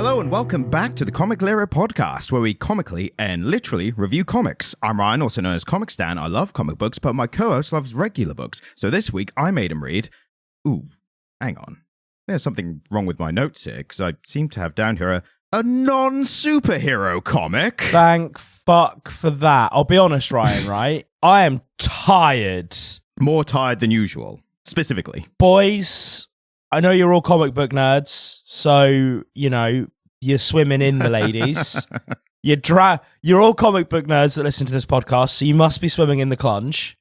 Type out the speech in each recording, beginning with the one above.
Hello and welcome back to the Comic Lyra podcast, where we comically and literally review comics. I'm Ryan, also known as Comic Stan. I love comic books, but my co-host loves regular books. So this week I made him read... Ooh, hang on. There's something wrong with my notes here, because I seem to have down here a non-superhero comic. Thank fuck for that. I'll be honest, Ryan, right? I am tired. More tired than usual, specifically. Boys, I know you're all comic book nerds, so, you know, you're swimming in the ladies. You're all comic book nerds that listen to this podcast, so you must be swimming in the clunge.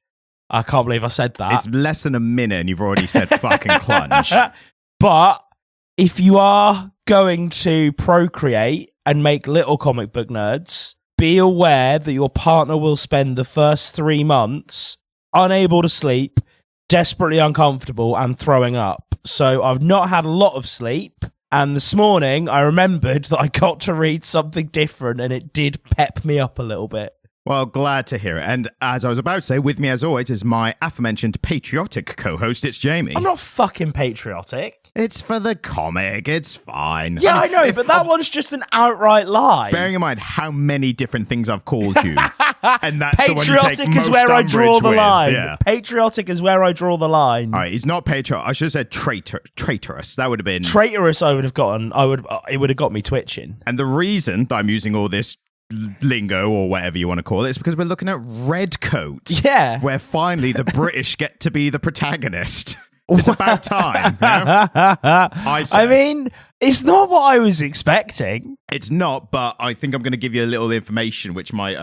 I can't believe I said that. It's less than a minute and you've already said fucking clunge. But if you are going to procreate and make little comic book nerds, be aware that your partner will spend the first 3 months unable to sleep, desperately uncomfortable, and throwing up. So I've not had a lot of sleep. And this morning, I remembered that I got to read something different, and it did pep me up a little bit. Well, glad to hear it. And as I was about to say, with me as always is my aforementioned patriotic co-host, it's Jamie. I'm not fucking patriotic. It's for the comic, it's fine. Yeah, I know, but that one's just an outright lie. Bearing in mind how many different things I've called you. And that's the one you take patriotic is where I draw the line. Yeah. Patriotic is where I draw the line. All right, he's not patriotic. I should have said traitorous. That would have been... Traitorous I would have gotten. It would have got me twitching. And the reason that I'm using all this lingo or whatever you want to call it is because we're looking at Redcoat. Yeah. Where finally the British get to be the protagonist. It's about time. You know? I mean, it's not what I was expecting. It's not, but I think I'm going to give you a little information which might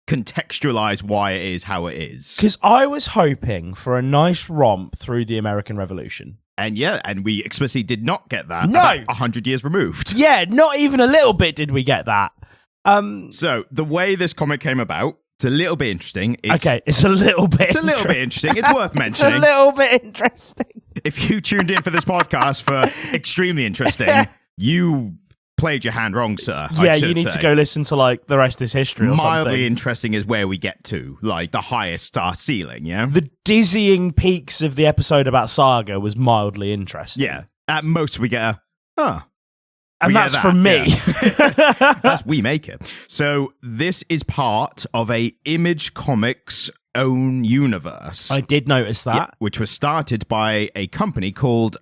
contextualize why it is how it is. Because I was hoping for a nice romp through the American Revolution. And yeah, and we explicitly did not get that. No. About 100 years removed. Yeah, not even a little bit did we get that. So the way this comic came about, it's a little bit interesting. It's a little bit interesting. It's worth mentioning. It's a little bit interesting. If you tuned in for this podcast for extremely interesting, you played your hand wrong, sir. Yeah, you need to go listen to like the rest of this history or Mildly something. interesting is where we get to, like the highest star ceiling, yeah? The dizzying peaks of the episode about Saga was mildly interesting. Yeah. At most we get a, And that's from me. Yeah. We make it. So this is part of a Image Comics own universe. I did notice that. Yeah, which was started by a company called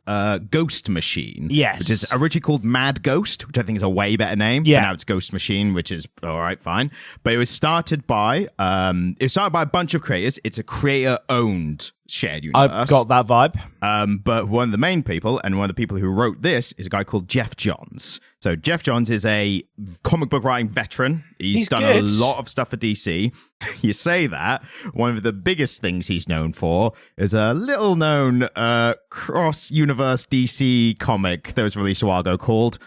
Ghost Machine. Yes. Which is originally called Mad Ghost, which I think is a way better name. Yeah. Now it's Ghost Machine, which is all right, fine. But it was started by a bunch of creators. It's a creator-owned shared universe. I've got that vibe. But one of the main people, and one of the people who wrote this, is a guy called Geoff Johns. So Geoff Johns is a comic book writing veteran. He's done good. a lot of stuff for DC. You say that, one of the biggest things he's known for is a little-known cross-universe DC comic that was released a while ago called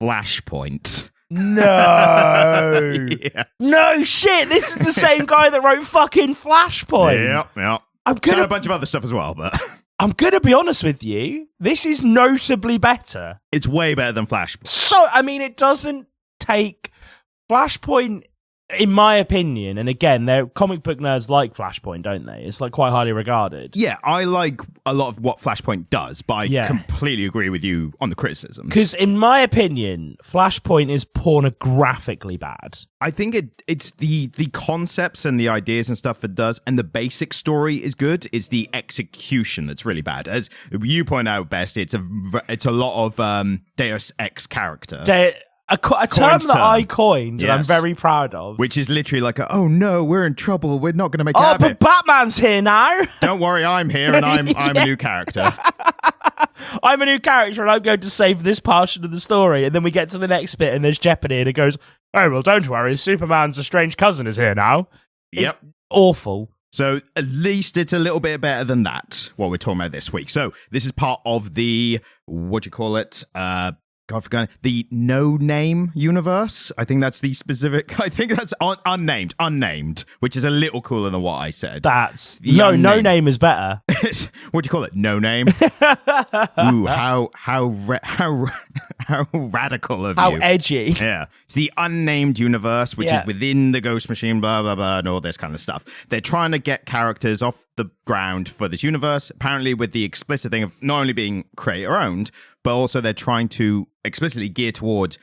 Flashpoint. No. Yeah. No shit. This is the same guy that wrote fucking Flashpoint. Yep. I'm Done gonna a bunch of other stuff as well, but I'm gonna be honest with you. This is notably better. it's way better than Flashpoint. So, I mean, it doesn't take Flashpoint, in my opinion, and again, they're comic book nerds like Flashpoint, don't they? It's like quite highly regarded. Yeah, I like a lot of what Flashpoint does, but I completely agree with you on the criticisms. Because in my opinion, Flashpoint is pornographically bad. I think it's the concepts and the ideas and stuff it does, and the basic story is good. It's the execution that's really bad. As you point out best, it's a lot of Deus Ex character. A term that I coined, and I'm very proud of. Which is literally like, oh no, we're in trouble. We're not going to make it Oh, happen. but Batman's here now. Don't worry, I'm here, and I'm a new character. I'm a new character, and I'm going to save this portion of the story. And then we get to the next bit, and there's Jeopardy, and it goes, oh, well, don't worry, Superman's strange cousin is here now. Yep. Awful. So at least it's a little bit better than that, what we're talking about this week. So this is part of the, what do you call it? The No Name universe. I think that's the specific. I think that's unnamed, which is a little cooler than what I said. That's No Name is better. What do you call it? No Name. Ooh, how radical of you. How edgy. Yeah, it's the Unnamed universe, which is within the Ghost Machine, blah blah blah, and all this kind of stuff. They're trying to get characters off the ground for this universe, apparently with the explicit thing of not only being creator owned, but also they're trying to explicitly gear towards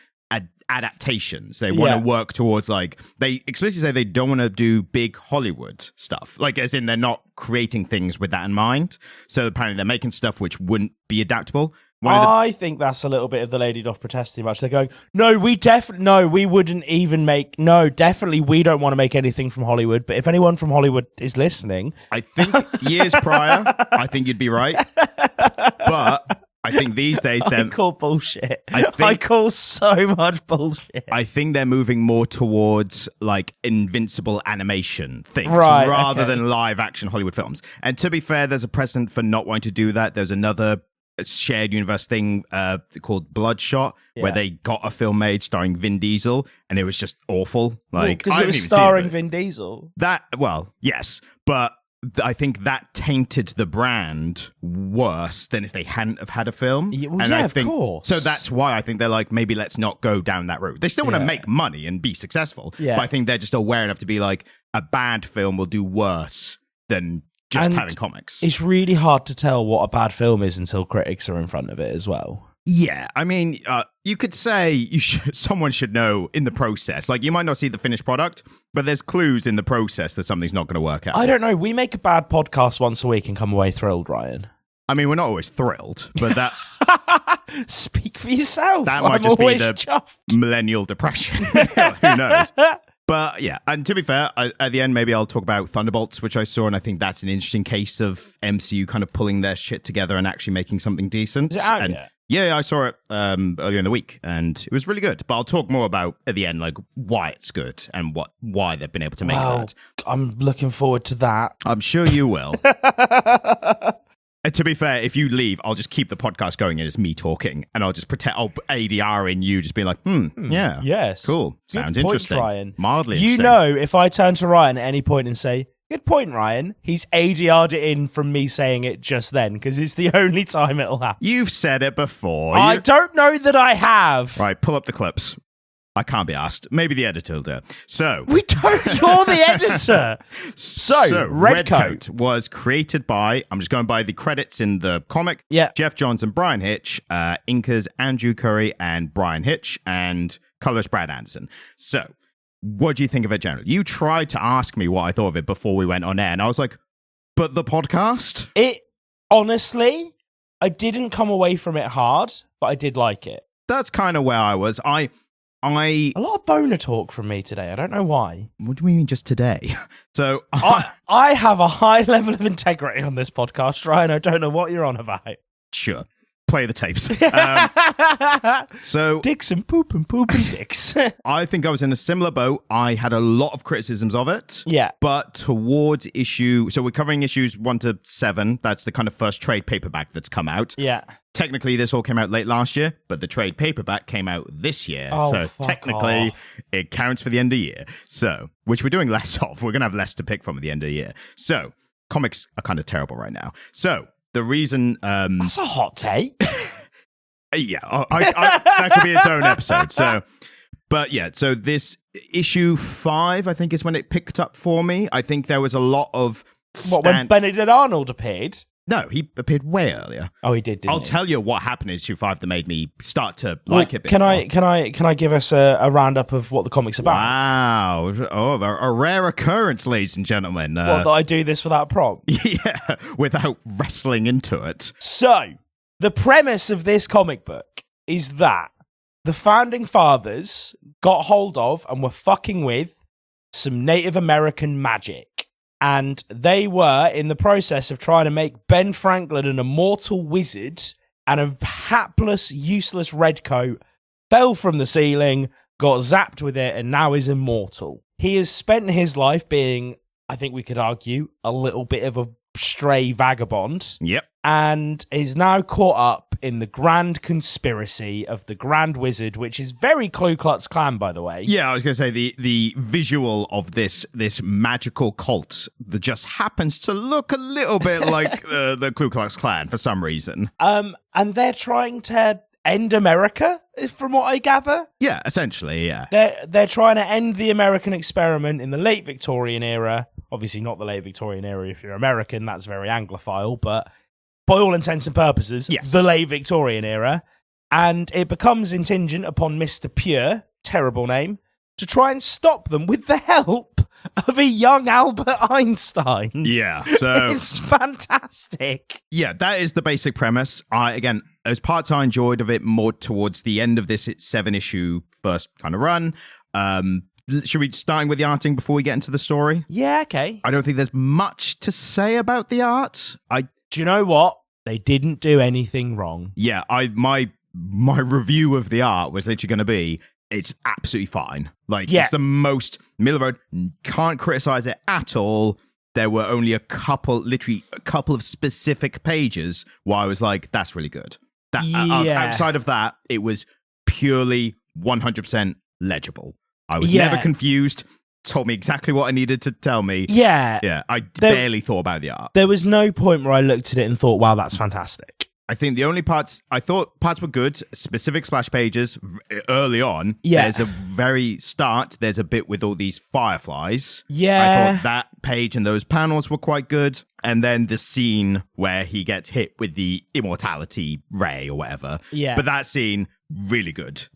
adaptations. They want to work towards, like, they explicitly say they don't want to do big Hollywood stuff, like, as in they're not creating things with that in mind. So apparently they're making stuff which wouldn't be adaptable. I think that's a little bit of the lady doth protest too much. They're going, we wouldn't even make, definitely we don't want to make anything from Hollywood, but if anyone from Hollywood is listening. I think years prior, I think you'd be right. But I think these days I call bullshit. I call so much bullshit. I think they're moving more towards like invincible animation things rather than live action Hollywood films. And to be fair, there's a precedent for not wanting to do that. There's another shared universe thing called Bloodshot, where they got a film made starring Vin Diesel, and it was just awful. Like, because it was starring Vin Diesel. Yes, but I think that tainted the brand worse than if they hadn't have had a film. Of course. So that's why I think they're like, maybe let's not go down that route. They still want to make money and be successful, but I think they're just aware enough to be like, a bad film will do worse than just having comics. It's really hard to tell what a bad film is until critics are in front of it as well. Yeah, I mean, you could say someone should know in the process. Like, you might not see the finished product, but there's clues in the process that something's not going to work out. I don't know. We make a bad podcast once a week and come away thrilled, Ryan. I mean, we're not always thrilled, but that... Speak for yourself. That might just be the chuffed. Millennial depression. Who knows? But yeah, and to be fair, at the end, maybe I'll talk about Thunderbolts, which I saw, and I think that's an interesting case of MCU kind of pulling their shit together and actually making something decent. Is it out yet? Yeah, I saw it earlier in the week, and it was really good. But I'll talk more about, at the end, like, why it's good and why they've been able to make that. I'm looking forward to that. I'm sure you will. And to be fair, if you leave, I'll just keep the podcast going and it's me talking, and I'll just pretend I'll ADR in you, just being like, yeah, yes, cool, sounds good point, interesting, Ryan. Mildly you interesting. know, if I turn to Ryan at any point and say, "Good point, Ryan," he's ADR'd it in from me saying it just then, because it's the only time it'll happen. You've said it before. I don't know that I have. Right, pull up the clips. I can't be asked. Maybe the editor will do it. So we don't. You're the editor. So Redcoat was created by, I'm just going by the credits in the comic. Yeah. Geoff Johns and Bryan Hitch, inkers Andrew Currie and Bryan Hitch, and colors Brad Anderson. So, what do you think of it generally? You tried to ask me what I thought of it before we went on air, and I was like, but the podcast? Honestly, I didn't come away from it hard, but I did like it. That's kind of where I was. A lot of boner talk from me today. I don't know why. What do we mean just today? So I have a high level of integrity on this podcast, Ryan. I don't know what you're on about. Sure. Play the tapes. So dicks and poop and dicks. I think I was in a similar boat. I had a lot of criticisms of it. Yeah. But towards so we're covering issues 1 to 7. That's the kind of first trade paperback that's come out. Yeah. Technically, this all came out late last year, but the trade paperback came out this year. So technically, it counts for the end of the year. So, which we're doing less of. We're going to have less to pick from at the end of the year. So, comics are kind of terrible right now. So, the reason... That's a hot take. Yeah, that could be its own episode. So, but yeah, so this issue 5, I think, is when it picked up for me. I think there was a lot of... when Benedict Arnold appeared? No, he appeared way earlier. Oh, he did, didn't I'll tell you what happened in issue 5 that made me start to like it a bit more. Can I give us a roundup of what the comic's about? Wow. Oh, a rare occurrence, ladies and gentlemen. That I do this without prompt? Yeah, without wrestling into it. So, the premise of this comic book is that the founding fathers got hold of and were fucking with some Native American magic. And they were in the process of trying to make Ben Franklin an immortal wizard, and a hapless, useless Redcoat fell from the ceiling, got zapped with it, and now is immortal. He has spent his life being, I think we could argue, a little bit of a stray vagabond. Yep. And is now caught up in the grand conspiracy of the Grand Wizard, which is very Ku Klux Klan, by the way. Yeah, I was going to say the visual of this magical cult that just happens to look a little bit like the Ku Klux Klan for some reason. And they're trying to end America, from what I gather. Yeah, essentially, yeah. They're trying to end the American experiment in the late Victorian era. Obviously not the late Victorian era if you're American, that's very Anglophile, but by all intents and purposes, Yes. the late Victorian era. And it becomes contingent upon Mr. Pure, terrible name, to try and stop them with the help of a young Albert Einstein. Yeah, so It's fantastic. yeah, that is the basic premise. Again, as parts I enjoyed of it more towards the end of this 7-issue first kind of run. Should we starting with the arting before we get into the story? Yeah, okay. I don't think there's much to say about the art. Do you know what? They didn't do anything wrong. Yeah, my review of the art was literally going to be, it's absolutely fine. Like, Yeah. it's the most middle of the road. Can't criticize it at all. There were only literally a couple of specific pages where I was like, that's really good. Outside of that, it was purely 100% legible. I was never confused. Told me exactly what I needed to tell me. Yeah. I barely thought about the art. There was no point where I looked at it and thought, wow, that's fantastic. I think the only parts were good, specific splash pages early on. Yeah. There's a very start. There's a bit with all these fireflies. Yeah. I thought that page and those panels were quite good. And then the scene where he gets hit with the immortality ray or whatever. Yeah. But that scene, really good.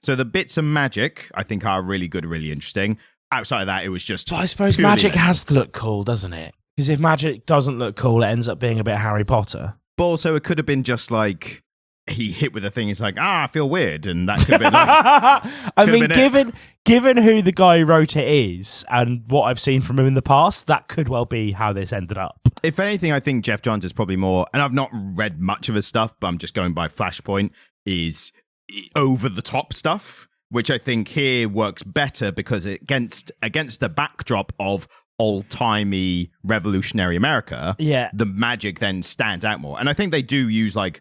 So the bits of magic, I think, are really good, really interesting. Outside of that, it was just. But I suppose magic has to look cool, doesn't it? Because if magic doesn't look cool, it ends up being a bit Harry Potter. But also, it could have been just like he hit with a thing. He's like, I feel weird, and that could have been like. I mean, given who the guy who wrote it is and what I've seen from him in the past, that could well be how this ended up. If anything, I think Geoff Johns is probably more, and I've not read much of his stuff, but I'm just going by Flashpoint, is over the top stuff, which I think here works better because against the backdrop of old-timey revolutionary America, the magic then stands out more. And I think they do use like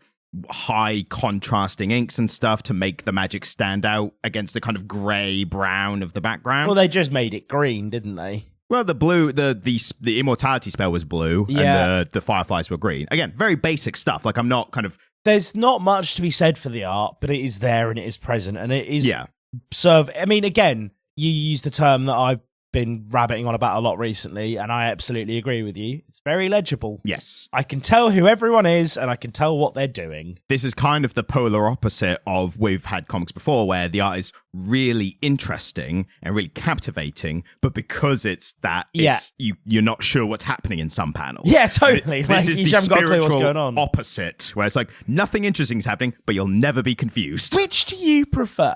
high contrasting inks and stuff to make the magic stand out against the kind of grey brown of the background. Well, they just made it green, didn't they? Well, the blue, the immortality spell was blue, and the fireflies were green. Again, very basic stuff. Like, I'm not kind of. There's not much to be said for the art, but it is there and it is present, and it is. Yeah. I mean, again, you used the term that I've been rabbiting on about a lot recently, and I absolutely agree with you. It's very legible. Yes. I can tell who everyone is, and I can tell what they're doing. This is kind of the polar opposite of we've had comics before where the art is really interesting and really captivating, but because it's that, you're not sure what's happening in some panels. Yeah, totally. This is you the haven't got a clue what's spiritual going on. opposite, where it's like nothing interesting is happening, but you'll never be confused. Which do you prefer?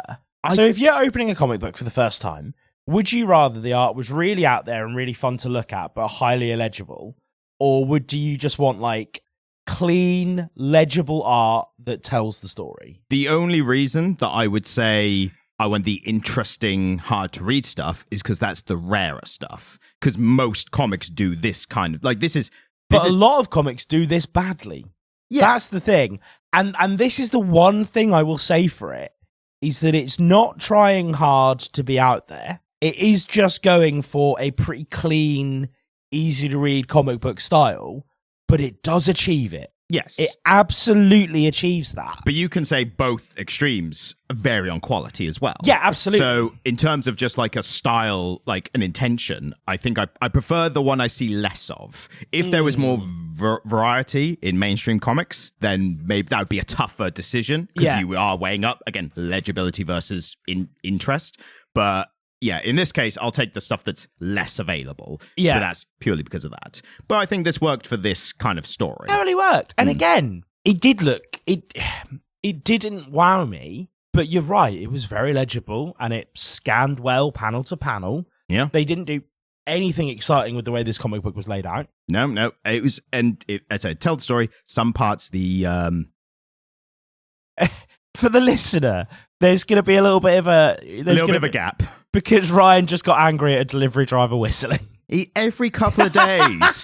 So if you're opening a comic book for the first time, would you rather the art was really out there and really fun to look at, but highly illegible? Or do you just want like clean, legible art that tells the story? The only reason that I would say I want the interesting, hard to read stuff is because that's the rarer stuff. Because most comics do this kind of like But a lot of comics do this badly. Yeah. That's the thing. And this is the one thing I will say for it, is that it's not trying hard to be out there. It is just going for a pretty clean, easy to read comic book style, but it does achieve it. Yes. It absolutely achieves that. But you can say both extremes vary on quality as well. Yeah, absolutely. So in terms of just like a style, like an intention, I think I prefer the one I see less of. If there was more variety in mainstream comics, then maybe that would be a tougher decision because you are weighing up, again, legibility versus interest. But yeah, in this case, I'll take the stuff that's less available. Yeah. But that's purely because of that. But I think this worked for this kind of story. It really worked. And again, it didn't wow me, but you're right. It was very legible and it scanned well panel to panel. Yeah. They didn't do anything exciting with the way this comic book was laid out. No. It was, and as I tell the story, some parts, for the listener, there's going to be a little bit of a gap. Because Ryan just got angry at a delivery driver whistling. Every couple of days.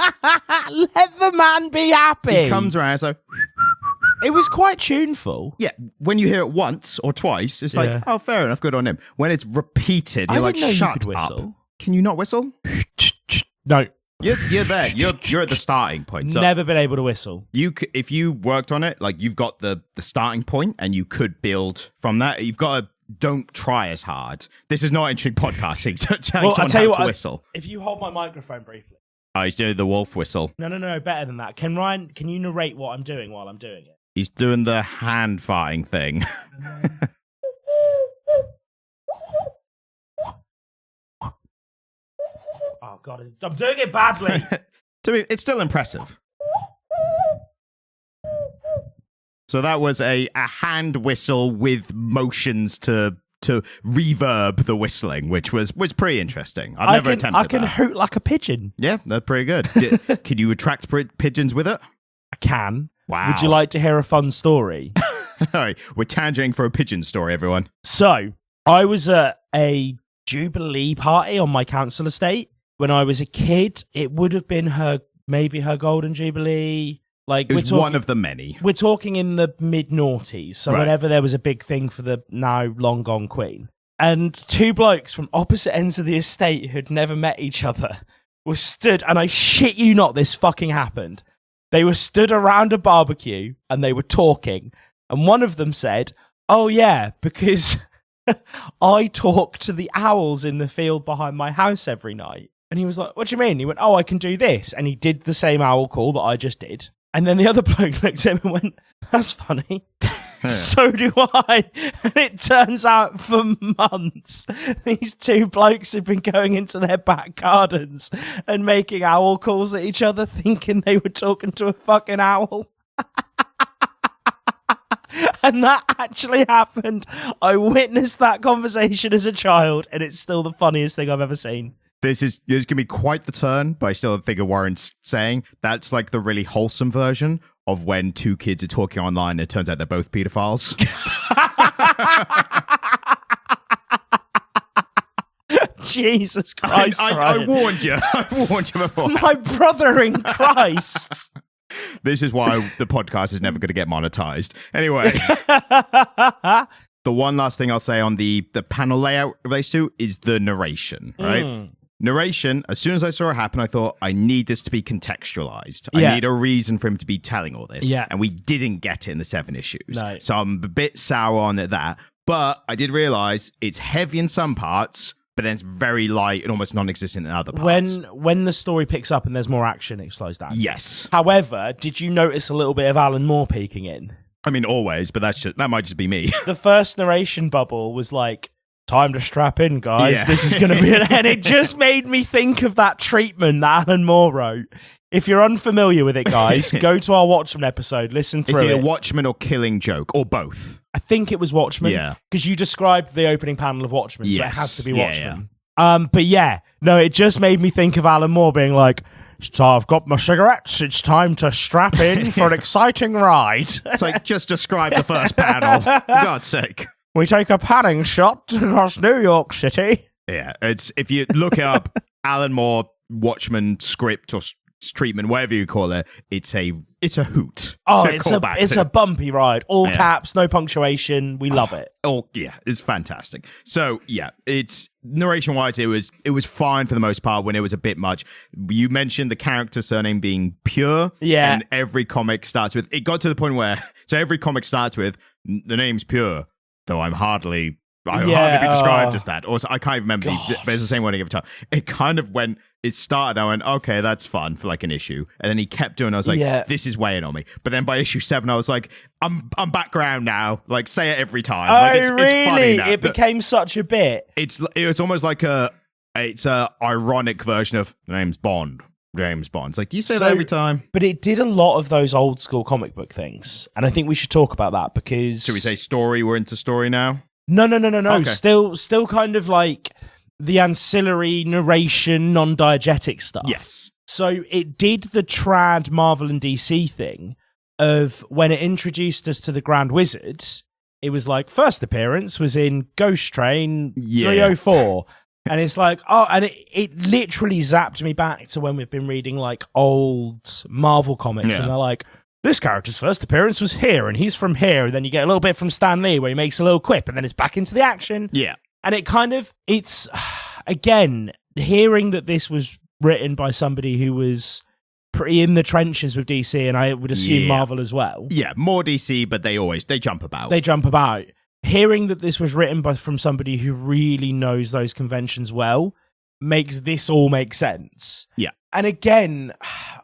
Let the man be happy. He comes around, so... It was quite tuneful. Yeah, when you hear it once or twice, it's like, oh, fair enough, good on him. When it's repeated, you're like, shut up. Can you not whistle? No. You're there. You're at the starting point. So never been able to whistle. If you worked on it, like you've got the starting point and you could build from that. You've got to don't try as hard. This is not interesting podcasting. So I'll tell you what, to whistle. If you hold my microphone briefly. Oh, he's doing the wolf whistle. No, better than that. Can you narrate what I'm doing while I'm doing it? He's doing the hand farting thing. Oh, God, I'm doing it badly. To me, it's still impressive. So that was a hand whistle with motions to reverb the whistling, which was pretty interesting. I've never attempted that. I can hoot like a pigeon. Yeah, that's pretty good. Can you attract pigeons with it? I can. Wow. Would you like to hear a fun story? All right, we're tangenting for a pigeon story, everyone. So, I was at a Jubilee party on my council estate. When I was a kid, it would have been maybe her golden Jubilee. Like, it was one of the many. We're talking in the mid-noughties, so whenever there was a big thing for the now long-gone Queen. And two blokes from opposite ends of the estate who'd never met each other were stood, and I shit you not, this fucking happened. They were stood around a barbecue, and they were talking, and one of them said, "Oh yeah, because I talk to the owls in the field behind my house every night." And he was like, "What do you mean?" He went, "Oh, I can do this." And he did the same owl call that I just did. And then the other bloke looked at him and went, "That's funny." So do I. And it turns out for months, these two blokes have been going into their back gardens and making owl calls at each other, thinking they were talking to a fucking owl. And that actually happened. I witnessed that conversation as a child, and it's still the funniest thing I've ever seen. There's going to be quite the turn, but I still think of Warren's saying that's like the really wholesome version of when two kids are talking online and it turns out they're both pedophiles. Jesus Christ. I warned you. I warned you before. My brother in Christ. This is why the podcast is never going to get monetized. Anyway. The one last thing I'll say on the panel layout relates to is the narration, right? Narration, as soon as I saw it happen, I thought, I need this to be contextualized. Yeah. I need a reason for him to be telling all this. Yeah. And we didn't get it in the 7 issues. No. So I'm a bit sour on that. But I did realize it's heavy in some parts, but then it's very light and almost non-existent in other parts. When the story picks up and there's more action, it slows down. Yes. However, did you notice a little bit of Alan Moore peeking in? I mean, always, but that might just be me. The first narration bubble was like, "Time to strap in, guys. Yeah. This is going to be and it just made me think of that treatment that Alan Moore wrote. If you're unfamiliar with it, guys, go to our Watchmen episode, listen through it. Is it a Watchmen or Killing Joke, or both? I think it was Watchmen. Yeah. Because you described the opening panel of Watchmen, so it Yes. has to be Yeah, Watchmen. But yeah, no, it just made me think of Alan Moore being like, "So I've got my cigarettes. It's time to strap in for an exciting ride." It's like, just describe the first panel. For God's sake. We take a panning shot across New York City. Yeah, it's if you look up Alan Moore Watchmen script or treatment, whatever you call it, it's a hoot. Oh, to it's a bumpy ride. All caps, no punctuation. We love it. Oh yeah, it's fantastic. So yeah, it's narration wise, it was fine for the most part. When it was a bit much, you mentioned the character surname being Pure. Yeah, and every comic starts with. It got to the point where every comic starts with the name's Pure, though I'm hardly. I hardly be described as that. Also, I can't remember. But it's the same one every time. It kind of went. It started. I went, okay, that's fun for like an issue, and then he kept doing. I was like, this is weighing on me. But then by issue 7, I was like, I'm background now. Like, say it every time. Like, really? It's funny now. It became such a bit. It's almost like it's a ironic version of the name's Bond. James Bond. It's like, do you say that every time? But it did a lot of those old school comic book things, and I think we should talk about that because. Should we say story? We're into story now. No. Okay. Still kind of like the ancillary narration, non-diegetic stuff. Yes. So it did the trad Marvel and DC thing of when it introduced us to the Grand Wizard, it was like, first appearance was in Ghost Train 304. And it's like, and it literally zapped me back to when we've been reading like old Marvel comics. Yeah. And they're like, this character's first appearance was here, and he's from here. And then you get a little bit from Stan Lee where he makes a little quip, and then it's back into the action. Yeah. And it's, again, hearing that this was written by somebody who was pretty in the trenches with DC, and I would assume Marvel as well. Yeah, more DC, but they jump about. They jump about. Hearing that this was written from somebody who really knows those conventions well, makes this all make sense. Yeah. And again,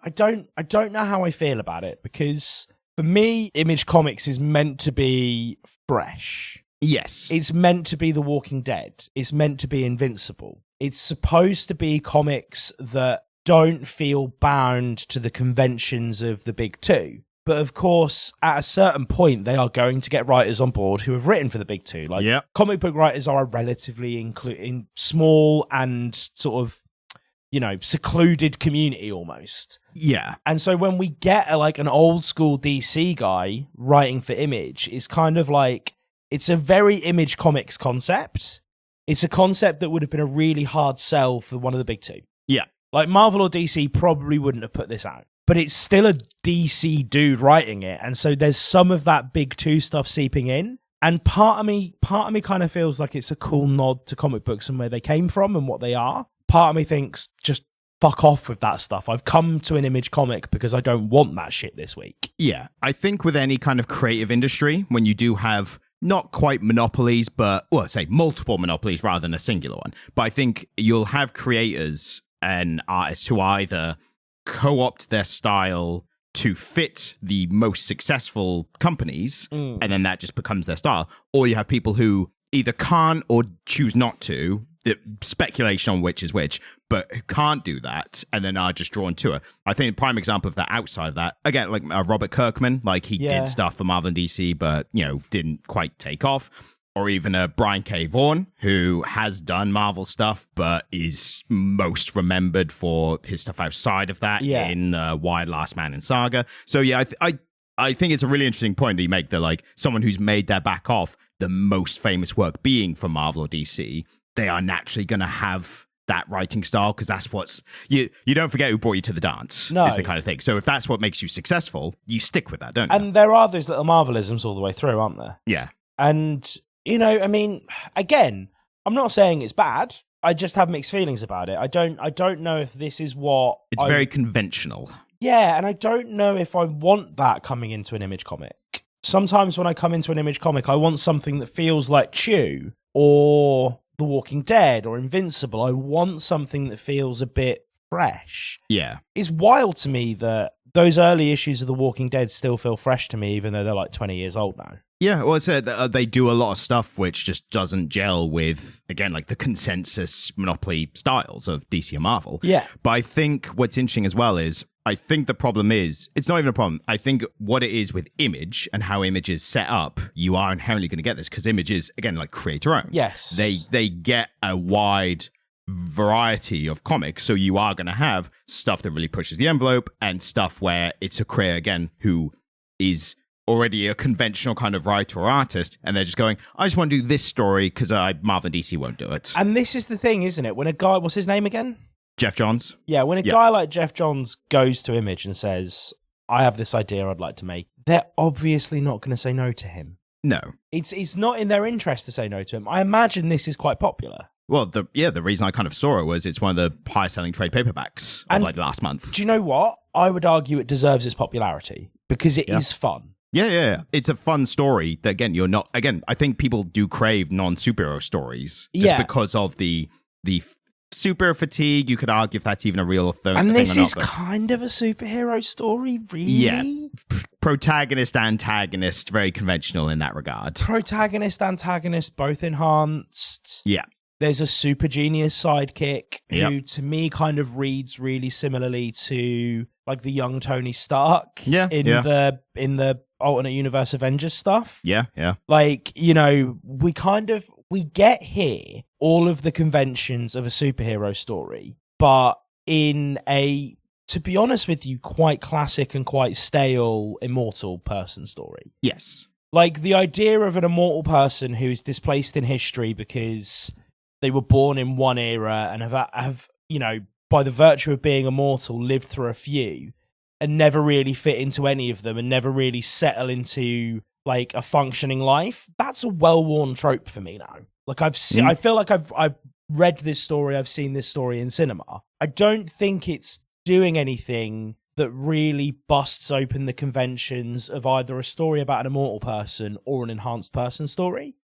I don't know how I feel about it, because for me, Image Comics is meant to be fresh. Yes. It's meant to be The Walking Dead. It's meant to be Invincible. It's supposed to be comics that don't feel bound to the conventions of the big two. But of course, at a certain point, they are going to get writers on board who have written for the big two. Like, comic book writers are a relatively small and sort of, secluded community almost. Yeah. And so when we get an old school DC guy writing for Image, it's kind of like, it's a very Image Comics concept. It's a concept that would have been a really hard sell for one of the big two. Yeah. Like Marvel or DC probably wouldn't have put this out. But it's still a DC dude writing it. And so there's some of that big two stuff seeping in. And part of me kind of feels like it's a cool nod to comic books and where they came from and what they are. Part of me thinks, just fuck off with that stuff. I've come to an Image comic because I don't want that shit this week. Yeah. I think with any kind of creative industry, when you do have not quite monopolies, but, say multiple monopolies rather than a singular one. But I think you'll have creators and artists who either co-opt their style to fit the most successful companies, and then that just becomes their style. Or you have people who either can't or choose not to, the speculation on which is which, but who can't do that and then are just drawn to it. I think a prime example of that outside of that, again, like Robert Kirkman, like he did stuff for Marvel and DC, but, didn't quite take off. Or even a Brian K. Vaughan, who has done Marvel stuff, but is most remembered for his stuff outside of that in Wired, Last Man, and Saga. So yeah, I think it's a really interesting point that you make, that like someone who's made their back off the most famous work being for Marvel or DC, they are naturally going to have that writing style, because that's what's you don't forget who brought you to the dance. No. Is the kind of thing. So if that's what makes you successful, you stick with that, don't you? And there are those little Marvelisms all the way through, aren't there? Yeah. And again, I'm not saying it's bad. I just have mixed feelings about it. I don't know if this is what it's very conventional. Yeah, and I don't know if I want that coming into an Image comic. Sometimes when I come into an Image comic, I want something that feels like Chew or The Walking Dead or Invincible. I want something that feels a bit fresh. Yeah. It's wild to me that those early issues of The Walking Dead still feel fresh to me, even though they're like 20 years old now. Yeah, well, I said they do a lot of stuff which just doesn't gel with, again, like the consensus monopoly styles of DC and Marvel. Yeah. But I think what's interesting as well is, I think the problem is, it's not even a problem. I think what it is with Image and how Image is set up, you are inherently going to get this, because Image is, again, like creator owned. Yes. They get a wide variety of comics, so you are going to have stuff that really pushes the envelope and stuff where it's a creator, again, who is already a conventional kind of writer or artist, and they're just going, I just want to do this story because Marvel and DC won't do it. And this is the thing, isn't it? When a guy, what's his name again? Geoff Johns. Yeah, when a guy like Geoff Johns goes to Image and says, I have this idea I'd like to make, they're obviously not going to say no to him. No. It's not in their interest to say no to him. I imagine this is quite popular. Well, the reason I kind of saw it was it's one of the highest selling trade paperbacks of like last month. Do you know what? I would argue it deserves its popularity because it is fun. Yeah. It's a fun story that, again, I think people do crave non-superhero stories just because of the super fatigue. You could argue if that's even a real thing. And this is kind of a superhero story, really? Yeah. Protagonist, antagonist, very conventional in that regard. Protagonist, antagonist, both enhanced. Yeah. There's a super genius sidekick who, to me, kind of reads really similarly to like the young Tony Stark in the alternate universe Avengers stuff. Yeah. Like, we get here all of the conventions of a superhero story, but in a, to be honest with you, quite classic and quite stale immortal person story. Yes. Like the idea of an immortal person who is displaced in history because they were born in one era and have by the virtue of being immortal, lived through a few and never really fit into any of them and never really settle into like a functioning life. That's a well-worn trope for me now. Like I feel like I've read this story, I've seen this story in cinema. I don't think it's doing anything that really busts open the conventions of either a story about an immortal person or an enhanced person story.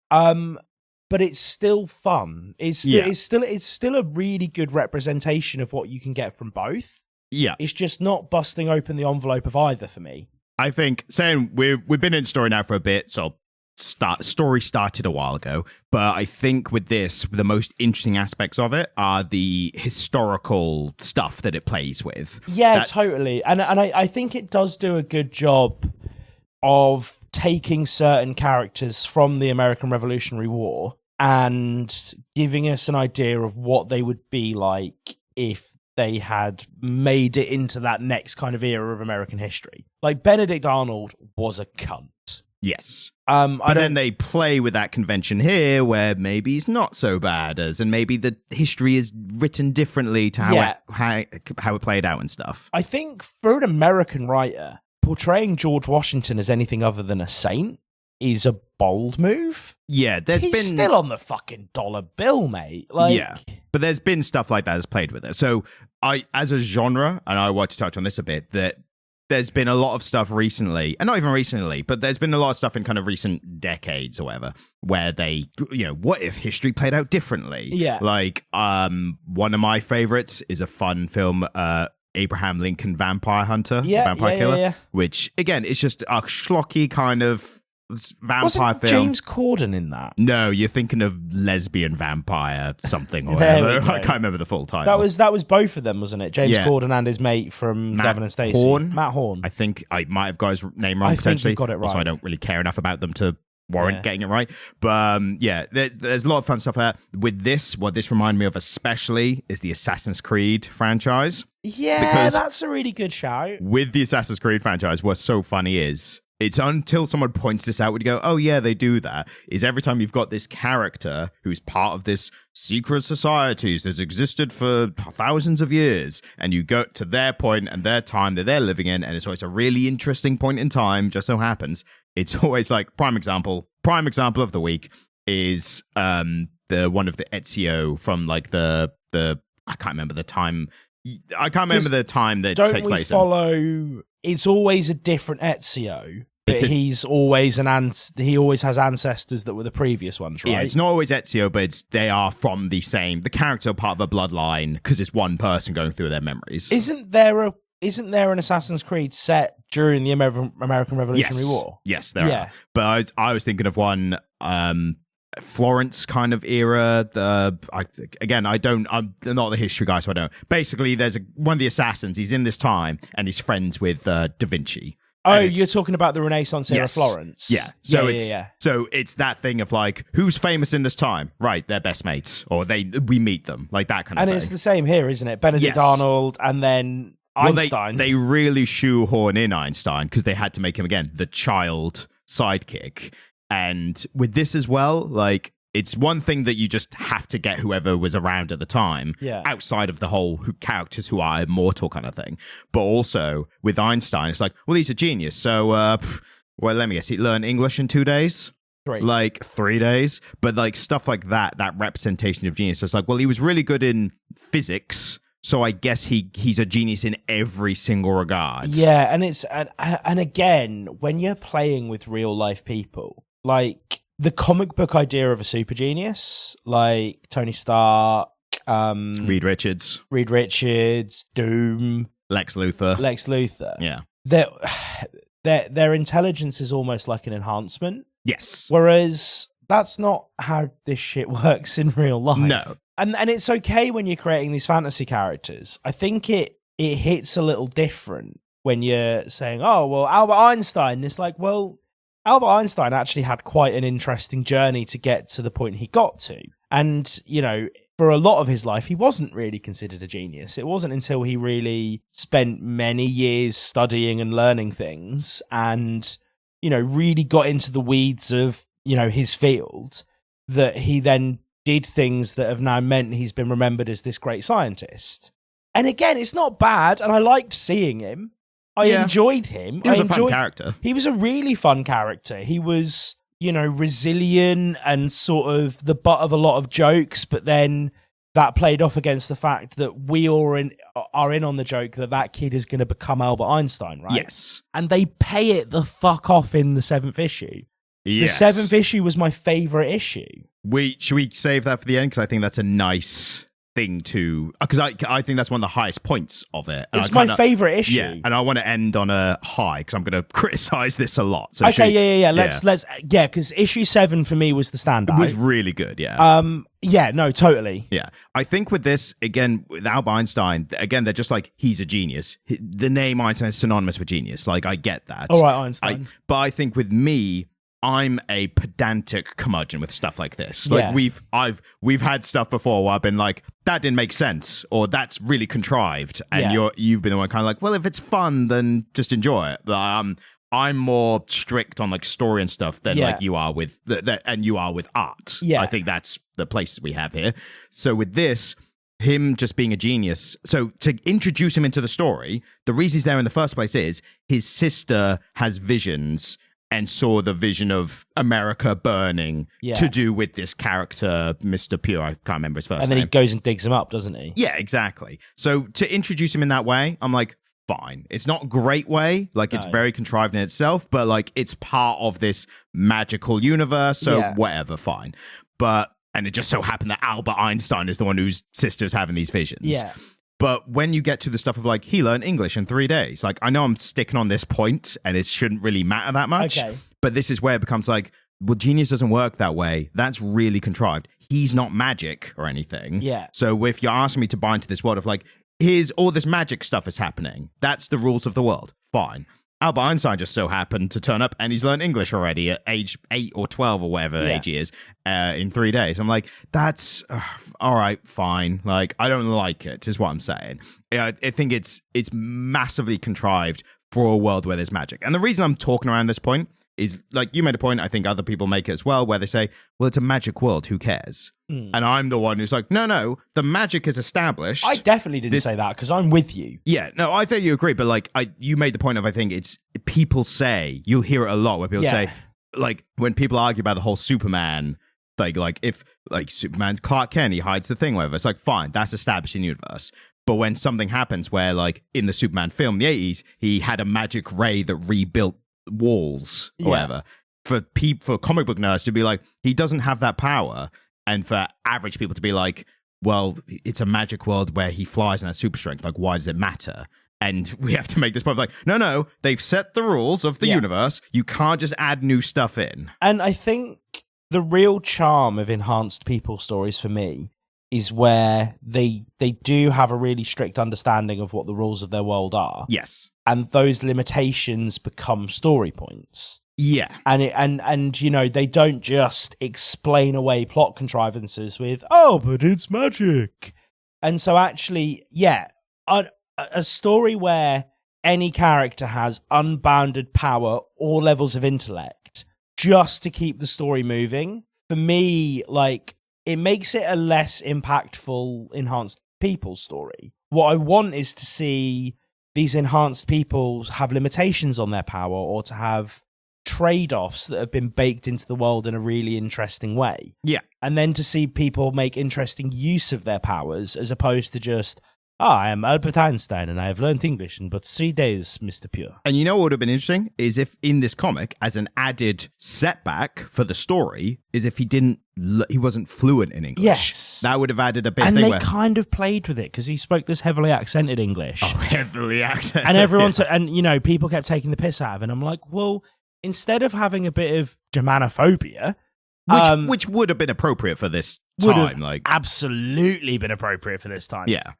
but it's still fun. It's still a really good representation of what you can get from both. Yeah. It's just not busting open the envelope of either for me. I think saying we've been in story now for a bit, so story started a while ago, but I think with this, the most interesting aspects of it are the historical stuff that it plays with. Yeah, totally. And I think it does do a good job of taking certain characters from the American Revolutionary War and giving us an idea of what they would be like if they had made it into that next kind of era of American history. Like, Benedict Arnold was a cunt. Yes. But then they play with that convention here where maybe he's not so bad and maybe the history is written differently to how it played out and stuff. I think for an American writer, portraying George Washington as anything other than a saint is a bold move. Yeah, he's still on the fucking dollar bill, mate. Yeah, but there's been stuff like that that's played with it. So as a genre, and I want to touch on this a bit, that there's been a lot of stuff recently, and not even recently, but there's been a lot of stuff in kind of recent decades or whatever, where they, what if history played out differently? Yeah. Like, one of my favorites is a fun film, Abraham Lincoln Vampire Hunter, Vampire Killer, which, again, is just a schlocky kind of vampire film. James Corden in that? No, you're thinking of lesbian vampire something or whatever. I can't remember the full title. That was both of them, wasn't it? James Corden and his mate from Gavin and Stacey. Matt Horn. I think I might have got his name wrong potentially. I think you got it right. Also, I don't really care enough about them to warrant getting it right. But there's a lot of fun stuff there. With this, what this reminded me of especially is the Assassin's Creed franchise. Yeah, because that's a really good shout. With the Assassin's Creed franchise, what's so funny is, it's until someone points this out, when you go, oh yeah, they do that, is every time you've got this character who's part of this secret societies that's existed for thousands of years, and you go to their point and their time that they're living in, and it's always a really interesting point in time, just so happens. It's always like, prime example of the week is the one of the Ezio from like the I can't remember the time. I can't remember the time that it takes place. It's always a different Ezio, but he always has ancestors that were the previous ones, right? Yeah, it's not always Ezio, but they are from the character part of a bloodline, because it's one person going through their memories. Isn't there an Assassin's Creed set during the American Revolutionary War? Yes, there are. But I was thinking of one Florence kind of era. I'm not the history guy, so I don't. Basically, there's one of the assassins. He's in this time, and he's friends with Da Vinci. Oh, you're talking about the Renaissance era Florence. Yeah. So it's that thing of like, who's famous in this time? Right, they're best mates, or we meet them, like that kind of thing. And it's the same here, isn't it? Benedict Arnold, and then Einstein. They really shoehorn in Einstein because they had to make him, again, the child sidekick. And with this as well, like, it's one thing that you just have to get whoever was around at the time, outside of the whole characters who are immortal kind of thing. But also with Einstein, it's like, well, he's a genius. So, let me guess, he learned English in 2 days? 3. Like 3 days? But like stuff like that representation of genius. So it's like, well, he was really good in physics, so I guess he's a genius in every single regard. Yeah, and again, when you're playing with real life people, like the comic book idea of a super genius, like Tony Stark, Reed Richards, Doom, Lex Luthor. Yeah. Their intelligence is almost like an enhancement. Yes. Whereas that's not how this shit works in real life. No. And it's okay when you're creating these fantasy characters. I think it hits a little different when you're saying, oh, well, Albert Einstein. It's like, well, Albert Einstein actually had quite an interesting journey to get to the point he got to. And, for a lot of his life, he wasn't really considered a genius. It wasn't until he really spent many years studying and learning things and, really got into the weeds of, his field that he then did things that have now meant he's been remembered as this great scientist. And again, it's not bad, and I liked seeing him. I enjoyed him. He was a fun character. He was a really fun character. He was, resilient and sort of the butt of a lot of jokes, but then that played off against the fact that we all are in on the joke that kid is going to become Albert Einstein, right? Yes. And they pay it the fuck off in the 7th issue. Yes. The 7th issue was my favorite issue. Should we save that for the end? Because I think that's a nice thing to... Because I think that's one of the highest points of it. And It's my favorite issue. Yeah, and I want to end on a high because I'm going to criticize this a lot. So okay, yeah. Let's because issue 7 for me was the standout. It was really good, yeah. Yeah, no, totally. Yeah. I think with this, again, with Albert Einstein, again, they're just like, he's a genius. The name Einstein is synonymous with genius. Like, I get that. All right, Einstein. But I think with me, I'm a pedantic curmudgeon with stuff like this. Like we've had stuff before where I've been like, that didn't make sense, or that's really contrived, and you've been the one kind of like, well, if it's fun, then just enjoy it. I'm more strict on like story and stuff than like you are with and you are with art. Yeah, I think that's the place we have here. So with this, him just being a genius. So to introduce him into the story, the reason he's there in the first place is his sister has visions and saw the vision of America burning to do with this character, Mr. Pure. I can't remember his first name. And then he goes and digs him up, doesn't he? Yeah, exactly. So to introduce him in that way, I'm like, fine. It's not a great way. Like, it's very contrived in itself, but like, it's part of this magical universe. So whatever, fine. And it just so happened that Albert Einstein is the one whose sister's having these visions. Yeah. But when you get to the stuff of like, he learned English in 3 days, like, I know I'm sticking on this point and it shouldn't really matter that much. Okay. But this is where it becomes like, well, genius doesn't work that way. That's really contrived. He's not magic or anything. Yeah. So if you're asking me to buy into this world of like, here's all this magic stuff is happening, that's the rules of the world. Fine. Albert Einstein just so happened to turn up and he's learned English already at age 8 or 12 or whatever age he is in 3 days. I'm like, that's all right, fine. Like, I don't like it, is what I'm saying. I think it's massively contrived for a world where there's magic. And the reason I'm talking around this point is, like, you made a point, I think other people make it as well, where they say, well, it's a magic world, who cares? And I'm the one who's like, no, the magic is established. I definitely didn't say that, because I'm with you. Yeah, no, I think you agree, but like, you made the point of, I think it's, people say, you'll hear it a lot where people say, like, when people argue about the whole Superman, like if, like, Superman's Clark Kent, he hides the thing, whatever, it's like, fine, that's established in the universe. But when something happens where, like, in the Superman film, the 80s, he had a magic ray that rebuilt walls or whatever, for comic book nerds to be like, he doesn't have that power, and for average people to be like, well, it's a magic world where he flies and has super strength, like, why does it matter? And we have to make this point like, no, they've set the rules of the universe, you can't just add new stuff in. And I think the real charm of enhanced people stories for me is where they do have a really strict understanding of what the rules of their world are. Yes. And those limitations become story points. Yeah. And you know, they don't just explain away plot contrivances with, oh, but it's magic. And so actually, a story where any character has unbounded power or levels of intellect just to keep the story moving, for me, like, it makes it a less impactful enhanced people story. What I want is to see these enhanced people have limitations on their power, or to have trade-offs that have been baked into the world in a really interesting way. Yeah. And then to see people make interesting use of their powers, as opposed to just, I am Albert Einstein and I have learned English in but 3 days, Mr. Pure. And you know what would have been interesting is if in this comic, as an added setback for the story, is if he wasn't fluent in English. Yes. That would have added a bit. And they kind of played with it, because he spoke this heavily accented English. Oh, heavily accented. And everyone, and you know, people kept taking the piss out of it. And I'm like, well, instead of having a bit of Germanophobia, which would have been appropriate for this would time, have like, absolutely been appropriate for this time. Yeah.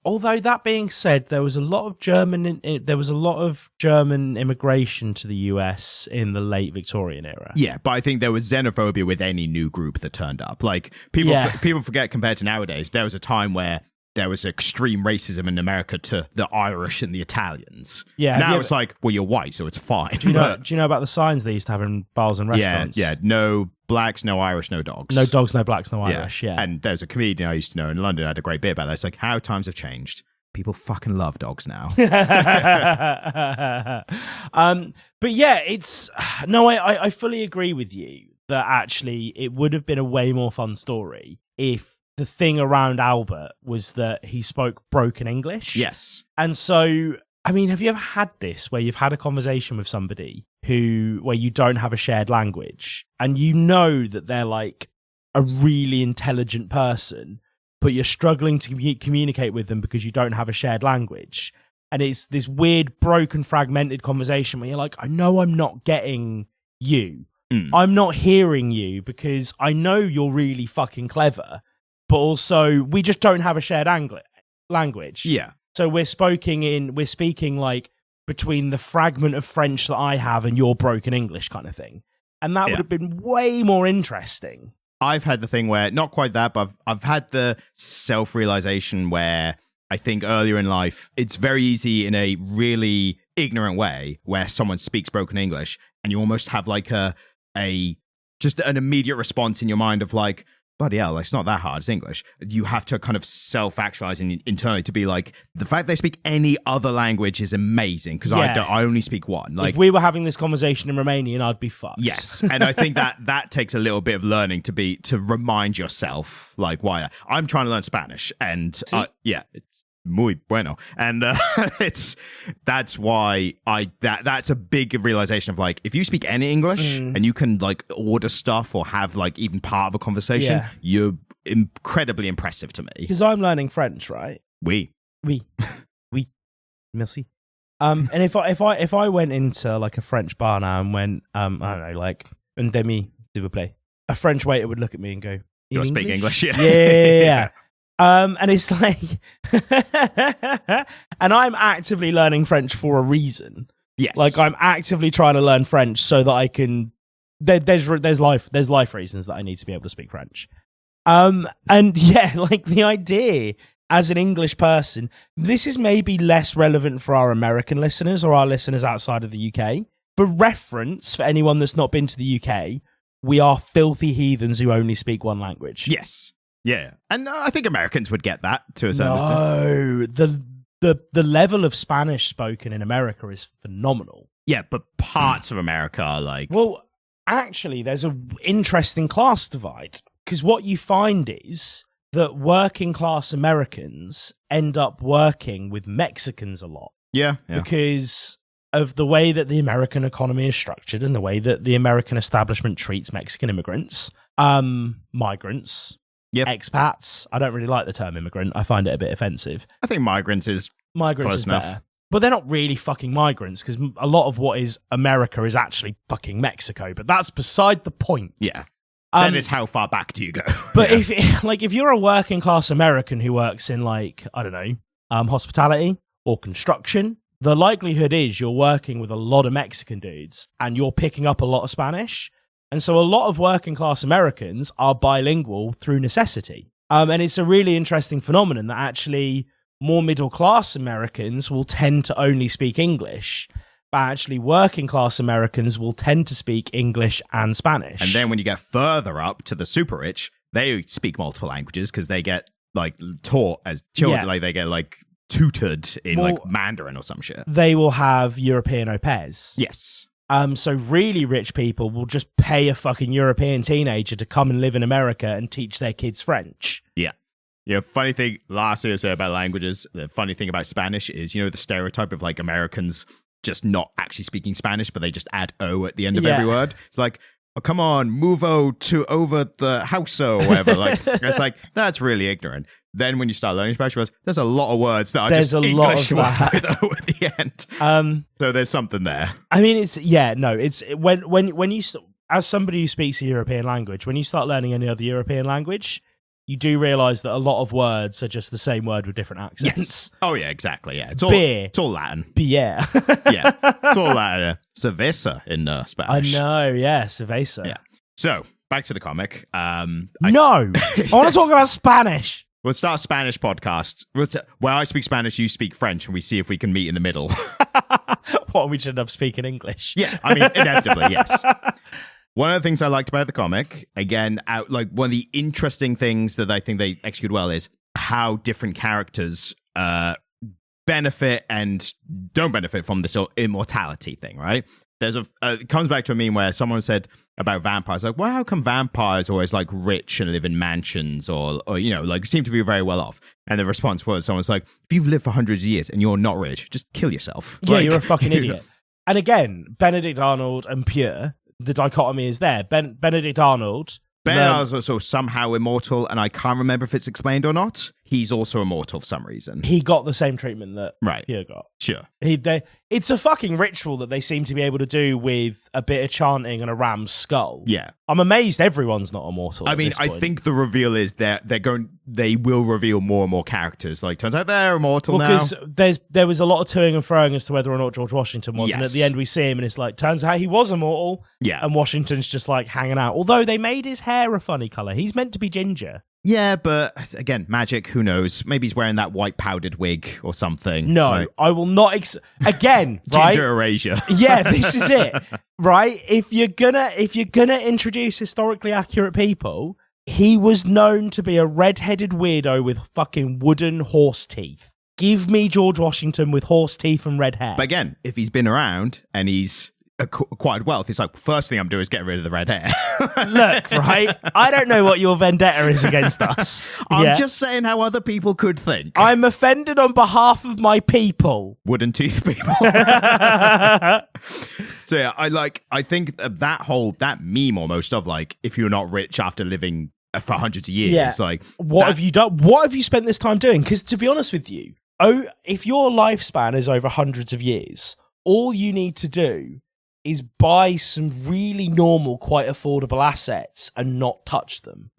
Although that being said, there was a lot of German immigration to the US in the late Victorian era. Yeah, but I think there was xenophobia with any new group that turned up. Like, people forget, compared to nowadays, there was a time where there was extreme racism in America to the Irish and the Italians. Yeah. Now it's like, well, you're white, so it's fine. Do you know about the signs they used to have in bars and restaurants? Yeah. No blacks, no Irish, no dogs. No dogs, no blacks, no Irish. Yeah. And there's a comedian I used to know in London, had a great bit about that. It's like, how times have changed. People fucking love dogs now. But yeah, I fully agree with you that actually it would have been a way more fun story if the thing around Albert was that he spoke broken English. Yes. And so I mean, have you ever had this where you've had a conversation with somebody where you don't have a shared language and you know that they're like a really intelligent person, but you're struggling to communicate with them because you don't have a shared language? And it's this weird, broken, fragmented conversation where you're like, I know I'm not getting you. I'm not hearing you because I know you're really fucking clever, but also we just don't have a shared language. Yeah. So we're speaking like between the fragment of French that I have and your broken English kind of thing. And that would have been way more interesting. I've had the thing where, not quite that, but I've had the self-realization where I think earlier in life, it's very easy in a really ignorant way where someone speaks broken English and you almost have like just an immediate response in your mind of like, bloody hell, it's not that hard, it's English. You have to kind of self-actualize internally to be like, the fact they speak any other language is amazing because I only speak one. Like, if we were having this conversation in Romanian, I'd be fucked. Yes, and I think that takes a little bit of learning to remind yourself, like, why I'm trying to learn Spanish, and it's muy bueno, and that's why that's a big realization of like, if you speak any English and you can like order stuff or have like even part of a conversation, you're incredibly impressive to me. Because I'm learning French, right? Oui, merci. And if I went into like a French bar now and went, I don't know, like, un demi, s'il vous plaît, a French waiter would look at me and go, "You're speaking English, yeah." And it's like, and I'm actively learning French for a reason. Yes, like I'm actively trying to learn French so that I can. There's life reasons that I need to be able to speak French. And yeah, like the idea as an English person, this is maybe less relevant for our American listeners or our listeners outside of the UK. For reference, for anyone that's not been to the UK, we are filthy heathens who only speak one language. Yes. Yeah, and I think Americans would get that to a certain extent. No, the level of Spanish spoken in America is phenomenal. Yeah, but parts of America are like... Well, actually, there's an interesting class divide, because what you find is that working class Americans end up working with Mexicans a lot. Yeah. Because of the way that the American economy is structured and the way that the American establishment treats Mexican immigrants, migrants... Yep. Expats. I don't really like the term immigrant. I find it a bit offensive. I think migrants is close enough. Better. But they're not really fucking migrants because a lot of what is America is actually fucking Mexico. But that's beside the point. Yeah. Then it's how far back do you go? But if you're a working class American who works in like, I don't know, hospitality or construction, the likelihood is you're working with a lot of Mexican dudes and you're picking up a lot of Spanish. And so a lot of working class Americans are bilingual through necessity. And it's a really interesting phenomenon that actually more middle class Americans will tend to only speak English, but actually working class Americans will tend to speak English and Spanish. And then when you get further up to the super rich, they speak multiple languages because they get like taught as children, like they get like tutored in like Mandarin or some shit. They will have European au pairs. Yes. So really rich people will just pay a fucking European teenager to come and live in America and teach their kids French. Yeah. Yeah, funny thing, last year I said about languages, the funny thing about Spanish is, the stereotype of like Americans just not actually speaking Spanish, but they just add O at the end of every word. It's like, oh, come on, move to over the house or whatever. Like, it's like, that's really ignorant. Then when you start learning Spanish, there's a lot of words that are just English with O at the end. So there's something there. I mean, it's when you, as somebody who speaks a European language, when you start learning any other European language, you do realize that a lot of words are just the same word with different accents. Yes. Oh yeah, exactly. Yeah, it's all beer. It's all Latin. Beer. Yeah, it's all Latin. Cerveza in Spanish. I know. Yeah, cerveza. Yeah. So back to the comic. I want to talk about Spanish. We'll start a Spanish podcast. Where I speak Spanish, you speak French, and we see if we can meet in the middle. What, we should end up speaking English? Yeah, I mean, inevitably, yes. One of the things I liked about the comic, again, one of the interesting things that I think they execute well is how different characters benefit and don't benefit from this immortality thing, right? There's it comes back to a meme where someone said about vampires, like, well, how come vampires always like rich and live in mansions or like seem to be very well off? And the response was, someone's like, if you've lived for hundreds of years and you're not rich, just kill yourself. Yeah, like, you're a fucking idiot. And again, Benedict Arnold and Pure, the dichotomy is there. Benedict Arnold. Arnold's also somehow immortal, and I can't remember if it's explained or not. He's also immortal for some reason. He got the same treatment that Right. Pure got. Sure. It's a fucking ritual that they seem to be able to do with a bit of chanting and a ram's skull. Yeah. I'm amazed everyone's not immortal. I mean, I think the reveal is they will reveal more and more characters. Like, turns out they're immortal now. Because there was a lot of toing and froing as to whether or not George Washington was. Yes. And at the end we see him and it's like, turns out he was immortal. Yeah. And Washington's just like hanging out. Although they made his hair a funny colour. He's meant to be ginger. Yeah, but again, magic, who knows? Maybe he's wearing that white powdered wig or something. No, right? I will not. Again, right? Ginger erasure. Yeah, this is it. Right? If you're gonna introduce historically accurate people, he was known to be a red-headed weirdo with fucking wooden horse teeth. Give me George Washington with horse teeth and red hair. But again, if he's been around and he's acquired wealth, it's like, first thing I'm doing is get rid of the red hair. Look, right? I don't know what your vendetta is against us. I'm just saying how other people could think. I'm offended on behalf of my people. Wooden tooth people. So yeah, I think that meme almost of like, if you're not rich after living for hundreds of years, like, what have you done? What have you spent this time doing? Because to be honest with you, if your lifespan is over hundreds of years, all you need to do is buy some really normal, quite affordable assets and not touch them.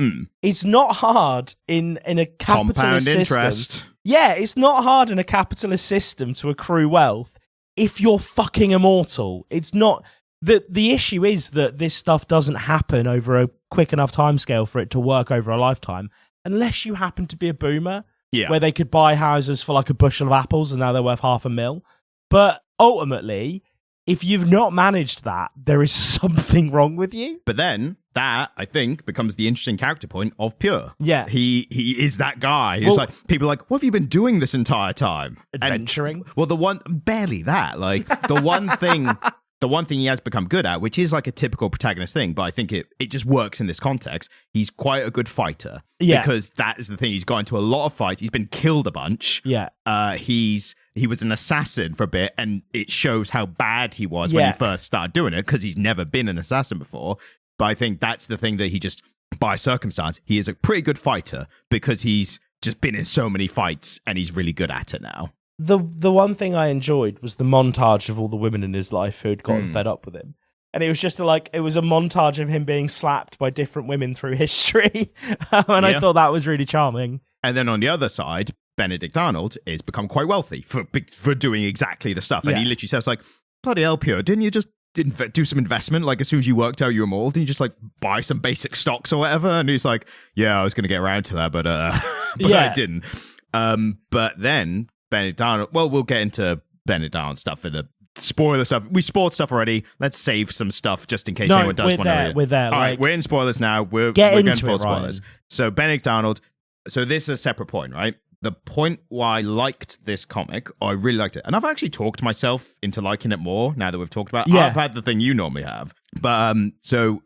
It's not hard in a capitalist compound system. interest. Yeah, it's not hard in a capitalist system to accrue wealth if you're fucking immortal. It's not. The issue is that this stuff doesn't happen over a quick enough timescale for it to work over a lifetime, unless you happen to be a boomer, where they could buy houses for like a bushel of apples and now they're worth $500,000. But ultimately, if you've not managed that, there is something wrong with you. But then that, I think, becomes the interesting character point of Pure. Yeah. He is that guy who's like, people are like, what have you been doing this entire time? Adventuring? Barely that. Like, the one thing he has become good at, which is like a typical protagonist thing, but I think it just works in this context. He's quite a good fighter. Yeah. Because that is the thing. He's got into a lot of fights. He's been killed a bunch. Yeah. He was an assassin for a bit, and it shows how bad he was when he first started doing it, because he's never been an assassin before. But I think that's the thing that he just, by circumstance, he is a pretty good fighter because he's just been in so many fights and he's really good at it now. The one thing I enjoyed was the montage of all the women in his life who'd gotten fed up with him. And it was just it was a montage of him being slapped by different women through history. And I thought that was really charming. And then on the other side, Benedict Arnold is become quite wealthy for doing exactly the stuff. And he literally says, like, bloody hell, Pure, didn't you just do some investment? Like, as soon as you worked out you were immortal, didn't you just, like, buy some basic stocks or whatever? And he's like, yeah, I was going to get around to that, but I didn't. But then Benedict Arnold, well, we'll get into Benedict Arnold stuff for the spoiler stuff. We spoiled stuff already. Let's save some stuff just in case anyone does want to read it. We're there. All right, we're in spoilers now. We're getting into full Ryan. spoilers. So Benedict Arnold, so this is a separate point, right? The point why I liked this comic, or I really liked it, and I've actually talked myself into liking it more now that we've talked about it. I've had the thing you normally have. But so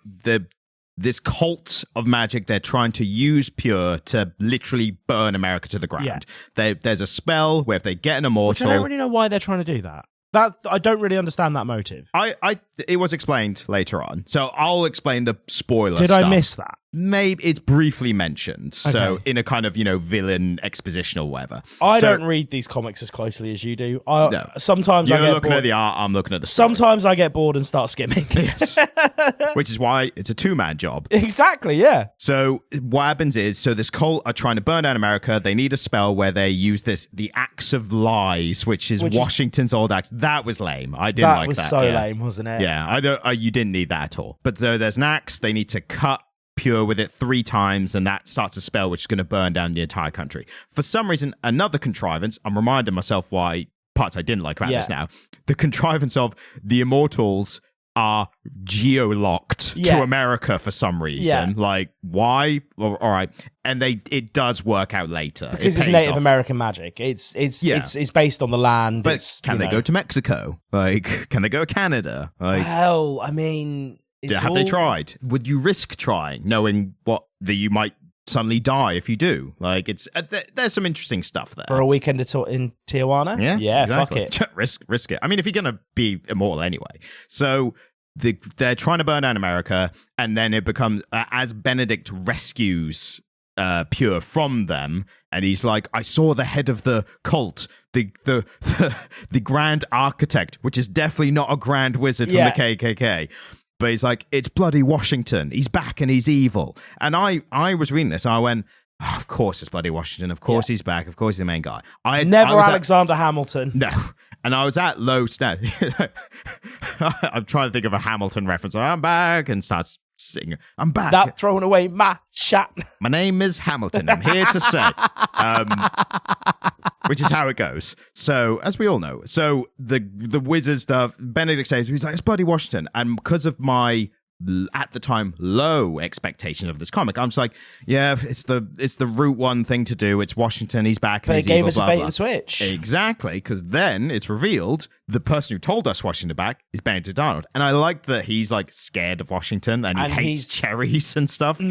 this cult of magic, they're trying to use Pure to literally burn America to the ground. There's a spell where if they get an immortal... Which I don't really know why they're trying to do that. I don't really understand that motive. It was explained later on, so I'll explain the spoiler Did stuff. I miss that? Maybe it's briefly mentioned, Okay. so in a kind of, villain exposition or whatever. I don't read these comics as closely as you do. No. Sometimes You're I get looking bored. at the art, I'm looking at the story. Sometimes I get bored and start skimming. Yes. Which is why it's a two-man job. Exactly, yeah. So what happens is, this cult are trying to burn down America. They need a spell where they use the Axe of Lies, which is Washington's old axe. That was lame. I didn't like that. That was so lame, wasn't it? Yeah, you didn't need that at all. But there's an axe. They need to cut Pure with it 3 times, and that starts a spell which is going to burn down the entire country. For some reason, another contrivance, I'm reminding myself why parts I didn't like about this now. The contrivance of the Immortals are geo-locked to America for some reason. Like, why? Well, all right. And it does work out later. Because it's Native American magic. It's based on the land. But can they go to Mexico? Like, can they go to Canada? Like, well, I mean... Have they tried? Would you risk trying, knowing that you might suddenly die if you do? Like, it's there's some interesting stuff there. For a weekend in Tijuana? Yeah, exactly. Fuck it. risk it. I mean, if you're going to be immortal anyway. So they're trying to burn down America, and then it becomes, as Benedict rescues Pure from them, and he's like, I saw the head of the cult, the grand architect, which is definitely not a grand wizard from the KKK. But he's like, it's bloody Washington. He's back and he's evil. And I was reading this and I went, oh, of course it's bloody Washington. Of course he's back. Of course he's the main guy. Never Alexander Hamilton. No. And I was at low stand. I'm trying to think of a Hamilton reference. I'm back, and starts singing. I'm back. Not throwing away my shot. My name is Hamilton. I'm here to say. Which is how it goes. So, as we all know, so the wizard stuff, Benedict says, he's like, it's bloody Washington. And because of my, at the time, low expectations of this comic, I'm just like, yeah, it's the route one thing to do. It's Washington, he's back. But and it gave evil, us a bait and switch. Exactly, because then it's revealed the person who told us Washington back is Benedict Arnold. And I like that he's like scared of Washington and he hates cherries and stuff.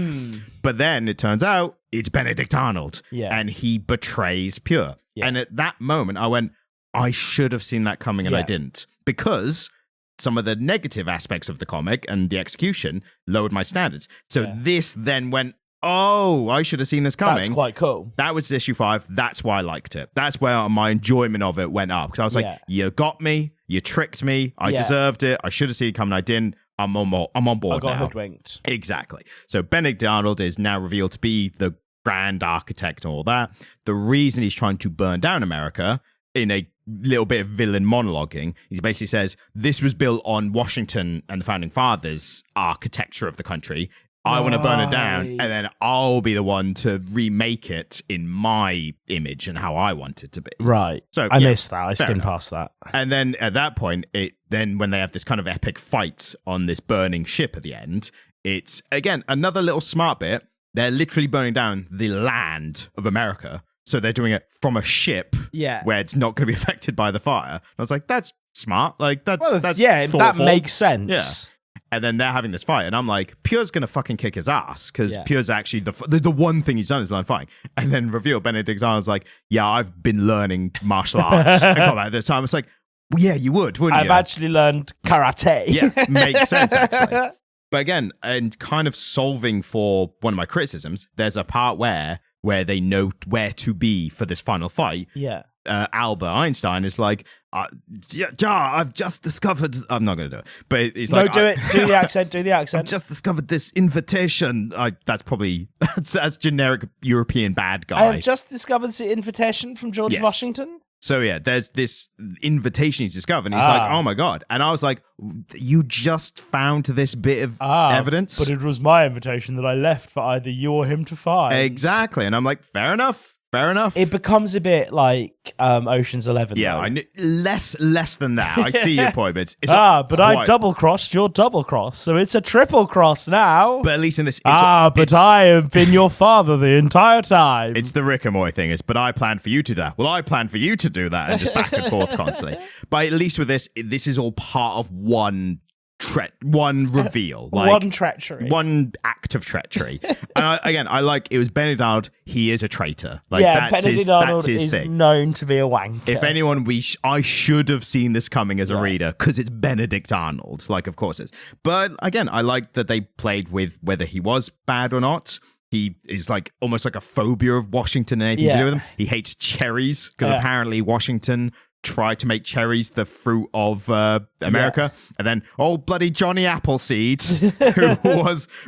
But then it turns out it's Benedict Arnold. Yeah. And he betrays Pure. Yeah. And at that moment, I went, I should have seen that coming, and I didn't. Because some of the negative aspects of the comic and the execution lowered my standards. So this then went, oh, I should have seen this coming. That's quite cool. That was issue 5. That's why I liked it. That's where my enjoyment of it went up. Because I was like, you got me. You tricked me. I deserved it. I should have seen it coming. I didn't. I'm on board I got now. hoodwinked. Exactly. So Benedict Arnold is now revealed to be the grand architect and all that. The reason he's trying to burn down America, in a little bit of villain monologuing, he basically says, this was built on Washington and the founding fathers' architecture of the country. I want to burn it down, and then I'll be the one to remake it in my image and how I want it to be. Right. So I missed that. I skimmed past that. And then at that point, then when they have this kind of epic fight on this burning ship at the end, it's, again, another little smart bit. They're literally burning down the land of America. So they're doing it from a ship where it's not going to be affected by the fire. And I was like, that's smart. Like, that's thoughtful. That makes sense. Yeah. And then they're having this fight. And I'm like, Pure's going to fucking kick his ass, because Pure's actually the one thing he's done is learn fighting. And then reveal Benedict Arnold's like, yeah, I've been learning martial arts and combat at this time. It's like, well, yeah, you would, wouldn't you? I've actually learned karate. Yeah, makes sense, actually. But again, and kind of solving for one of my criticisms, there's a part where they know where to be for this final fight. Yeah. Albert Einstein is like, I've just discovered... I'm not going to do it. But he's like... No, do it. Do the accent. Do the accent. I've just discovered this invitation. That's probably... That's generic European bad guy. I have just discovered the invitation from George Washington. So yeah, there's this invitation he's discovered, and he's like, oh my God. And I was like, you just found this bit of evidence? But it was my invitation that I left for either you or him to find. Exactly. And I'm like, fair enough. It becomes a bit like Ocean's 11. Yeah, I knew, less than that. I see your point, but it's I double-crossed your double-cross, so it's a triple-cross now. But at least in this... but I have been your father the entire time. It's the Rick and Morty thing. But I planned for you to do that. Well, I planned for you to do that, and just back and forth constantly. But at least with this is all part of one reveal, like one treachery, one act of treachery. And I like it was Benedict Arnold. He is a traitor. Like, Benedict Arnold is known to be a wanker. If anyone, I should have seen this coming as a reader, because it's Benedict Arnold. Like, of course it's. But again, I like that they played with whether he was bad or not. He is like almost like a phobia of Washington and anything to do with him. He hates cherries because apparently Washington tried to make cherries the fruit of America, and then bloody Johnny Appleseed, who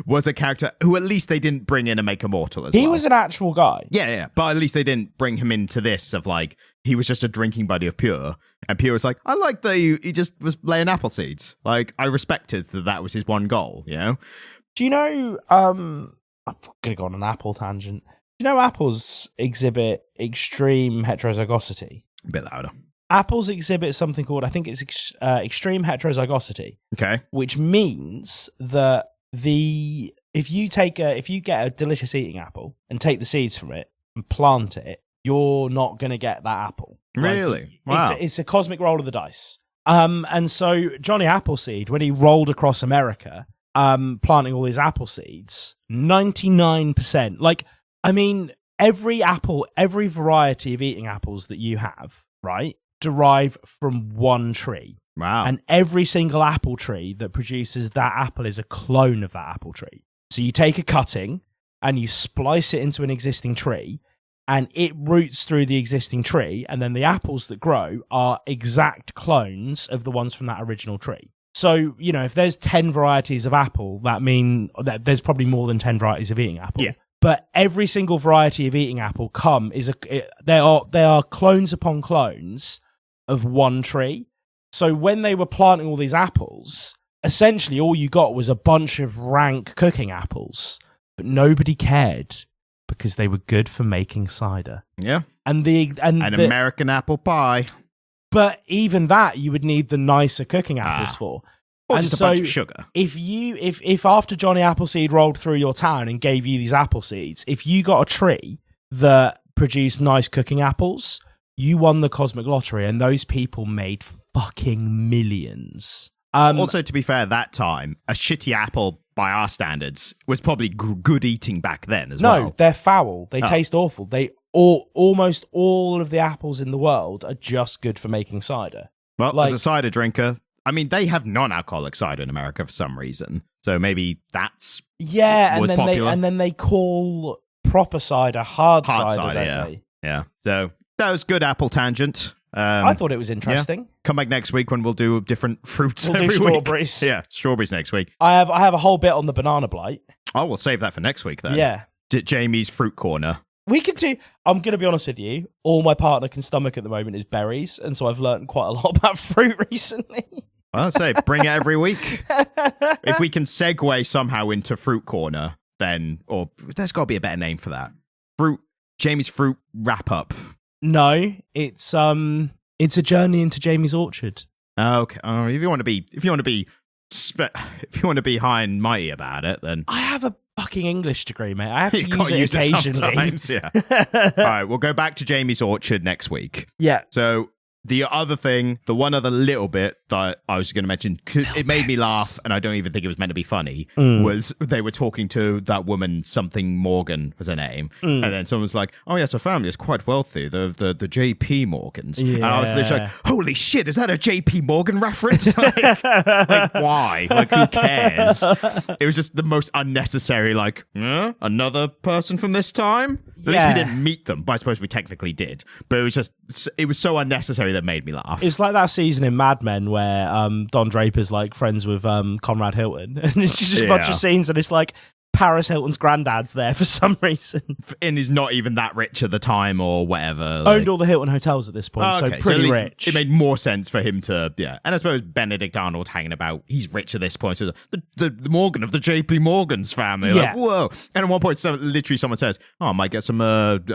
was a character who at least they didn't bring in and make immortal as well. He was an actual guy. Yeah, but at least they didn't bring him into this of like he was just a drinking buddy of Pure, and Pure was like, I like that he just was laying apple seeds. Like, I respected that was his one goal, you know? Do you know, I'm gonna go on an apple tangent. Do you know apples exhibit extreme heterozygosity? A bit louder. apples exhibit something called, I think it's extreme heterozygosity. Okay. Which means that if you get a delicious eating apple and take the seeds from it and plant it, you're not going to get that apple. Really? Wow. It's a cosmic roll of the dice. And so Johnny Appleseed, when he rolled across America, planting all these apple seeds, 99%. Like, I mean, every variety of eating apples that you have, right, derive from one tree. Wow. And every single apple tree that produces that apple is a clone of that apple tree. So you take a cutting and you splice it into an existing tree, and it roots through the existing tree, and then the apples that grow are exact clones of the ones from that original tree. So, you know, if there's 10 varieties of apple, that means that there's probably more than 10 varieties of eating apple. Yeah. But every single variety of eating apple they are clones upon clones of one tree. So when they were planting all these apples, essentially all you got was a bunch of rank cooking apples, but nobody cared because they were good for making cider. Yeah. And American apple pie. But even that you would need the nicer cooking apples for. Or and just a so bunch of sugar. If after Johnny Appleseed rolled through your town and gave you these apple seeds, if you got a tree that produced nice cooking apples, you won the cosmic lottery, and those people made fucking millions. Also, to be fair, that time, a shitty apple, by our standards, was probably good eating back then as well. No, they're foul. They taste awful. Almost all of the apples in the world are just good for making cider. Well, as a cider drinker, I mean, they have non-alcoholic cider in America for some reason. So maybe that's was popular. And then they call proper cider hard cider, don't they? Yeah. So that was good apple tangent. I thought it was interesting. Yeah. Come back next week when we'll do different fruits. We'll do strawberries. Yeah, strawberberries next week. I have a whole bit on the banana blight. Oh, we'll save that for next week then. Yeah. Jamie's fruit corner. We could do. I'm going to be honest with you. All my partner can stomach at the moment is berries, and so I've learned quite a lot about fruit recently. I'll say bring it every week. If we can segue somehow into fruit corner, then there's got to be a better name for that. Jamie's fruit wrap up. No, it's a journey into Jamie's orchard. Okay. If you want to be high and mighty about it, then I have a fucking English degree, mate. I have to use it occasionally. Sometimes, yeah. All right, we'll go back to Jamie's orchard next week. Yeah. So the other thing, the one other little bit that I was going to mention, it made me laugh, and I don't even think it was meant to be funny, was they were talking to that woman, something Morgan was her name, and then someone's like, oh yes, her family is quite wealthy, the JP Morgans. Yeah. And I was literally like, holy shit, is that a JP Morgan reference? like why? Like, who cares? It was just the most unnecessary, like, another person from this time? At least we didn't meet them, but I suppose we technically did. But it was so unnecessary that made me laugh. It's like that season in Mad Men where Don Draper's like friends with Conrad Hilton, and it's just a bunch of scenes, and it's like Paris Hilton's granddad's there for some reason, and he's not even that rich at the time or whatever. Owned all the Hilton hotels at this point, so pretty rich. It made more sense for him to, And I suppose Benedict Arnold hanging about, he's rich at this point. So the Morgan of the JP Morgan's family, like, whoa. And at one point, literally someone says, "Oh, I might get some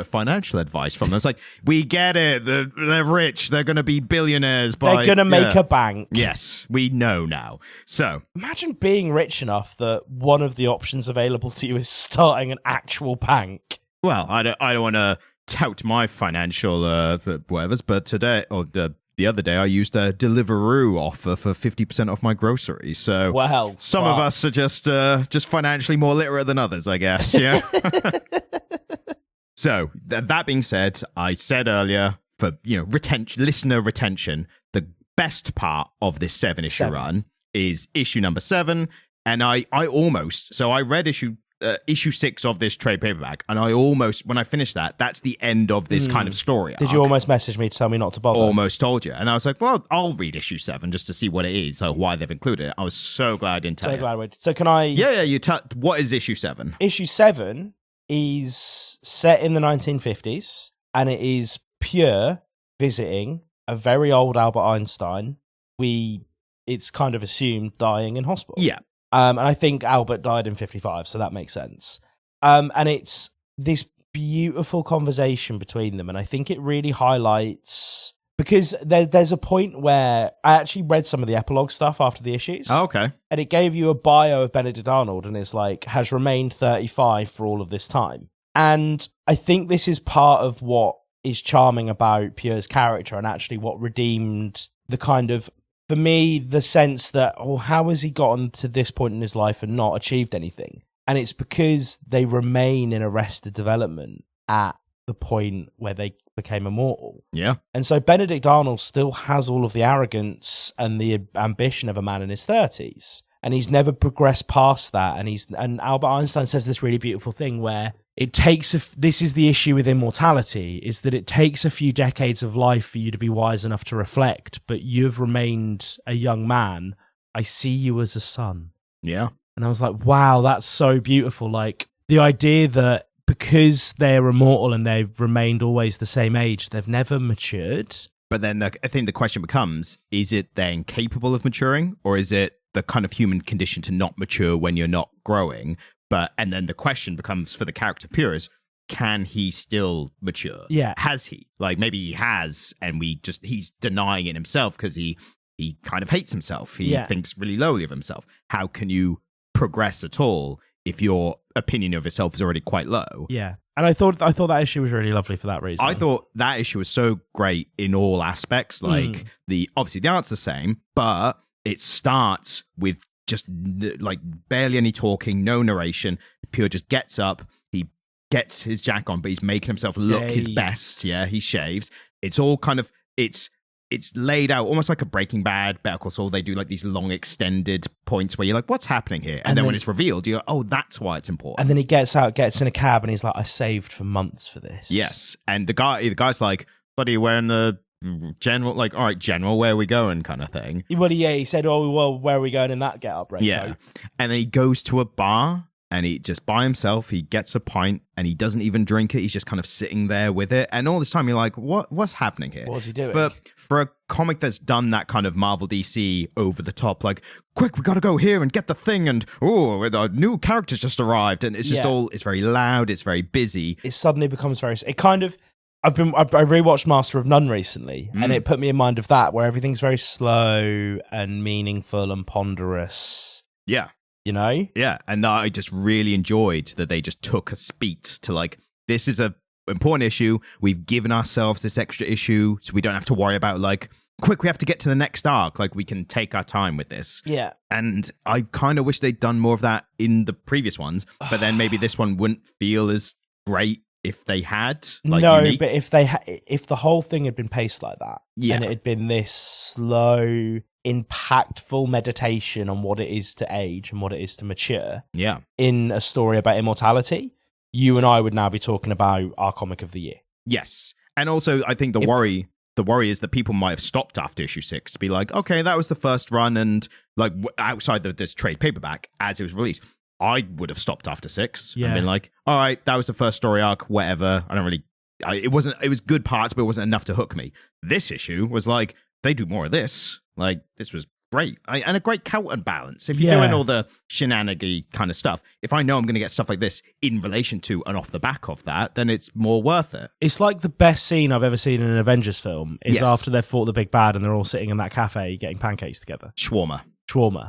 financial advice from them." It's like, we get it. They're rich. They're going to be billionaires. They're going to make a bank. Yes, we know now. So imagine being rich enough that one of the options available to you is starting an actual bank. Well, I don't want to tout my financial whatevers, but today or the other day I used a Deliveroo offer for 50% off my groceries. So some of us are just financially more literate than others, I guess. Yeah. So that being said, I said earlier, for listener retention, the best part of this 7-issue run is issue number 7. And I read issue 6 of this trade paperback, and when I finished that's the end of this kind of story. Did you almost message me to tell me not to bother? Almost told you. And I was like, well, I'll read issue 7 just to see what it is, or why they've included it. I was so glad I didn't tell you. So glad we did. So can I... Yeah, what is issue 7? Issue 7 is set in the 1950s, and it is pure visiting a very old Albert Einstein. It's kind of assumed dying in hospital. Yeah. And I think Albert died in 55, so that makes sense. And it's this beautiful conversation between them, and I think it really highlights Because there's a point where I actually read some of the epilogue stuff after the issues. Oh, okay. And it gave you a bio of Benedict Arnold, and it's like, has remained 35 for all of this time. And I think this is part of what is charming about Pure's character, and actually what redeemed the kind of, for me, the sense that, how has he gotten to this point in his life and not achieved anything? And it's because they remain in arrested development at the point where they became immortal. Yeah. And so Benedict Arnold still has all of the arrogance and the ambition of a man in his 30s. And he's never progressed past that. And Albert Einstein says this really beautiful thing where it takes, this is the issue with immortality, is that it takes a few decades of life for you to be wise enough to reflect, but you've remained a young man. I see you as a son. Yeah. And I was like, wow, that's so beautiful. Like, the idea that because they're immortal and they've remained always the same age, they've never matured. But then I think the question becomes, is it they're incapable of maturing, or is it the kind of human condition to not mature when you're not growing? And then the question becomes for the character Pure is, can he still mature? Yeah. Has he? Like, maybe he has, and he's denying it himself because he kind of hates himself. He thinks really lowly of himself. How can you progress at all if your opinion of yourself is already quite low? Yeah. And I thought that issue was really lovely for that reason. I thought that issue was so great in all aspects. Like, obviously the art's the same, but it starts with just like barely any talking, no narration. Pure just gets up, he gets his jack on, but he's making himself look his best. Yeah, he shaves. It's all kind of, it's laid out almost like a Breaking Bad, Better Call Saul. They do like these long extended points where you're like, what's happening here? And then when it's revealed, you're, oh, that's why it's important. And then he gets out, gets in a cab, and he's like, I saved for months for this. Yes. And the guy's like, buddy, we're in the general, like, all right, general, where are we going kind of thing. Well, yeah, he said, oh, well, where are we going in that get-up, Redcoat? Yeah. And then he goes to a bar, and he just by himself, he gets a pint, and he doesn't even drink it. He's just kind of sitting there with it. And all this time, you're like, what's happening here? What's he doing? But for a comic that's done that kind of Marvel DC over the top, like, quick, we got to go here and get the thing. And, a new character's just arrived. And it's just it's very loud. It's very busy. It suddenly becomes very, it kind of, I rewatched Master of None recently, and it put me in mind of that, where everything's very slow and meaningful and ponderous. Yeah. You know? Yeah. And I just really enjoyed that they just took a beat to like, this is a important issue. We've given ourselves this extra issue, so we don't have to worry about like, quick, we have to get to the next arc. Like, we can take our time with this. Yeah. And I kind of wish they'd done more of that in the previous ones, but then maybe this one wouldn't feel as great if they had. Like, no, unique. but if the whole thing had been paced like that, and it had been this slow, impactful meditation on what it is to age and what it is to mature, in a story about immortality, you and I would now be talking about our comic of the year. Yes. And also, I think the worry is that people might have stopped after issue 6 to be like, okay, that was the first run, and like outside of this trade paperback as it was released, I would have stopped after 6 and been like, all right, that was the first story arc, whatever. It was good parts, but it wasn't enough to hook me. This issue was like, they do more of this. Like, this was great. And a great counterbalance. If you're doing all the shenanigan kind of stuff, if I know I'm going to get stuff like this in relation to and off the back of that, then it's more worth it. It's like the best scene I've ever seen in an Avengers film is after they've fought the big bad and they're all sitting in that cafe getting pancakes together. Shawarma.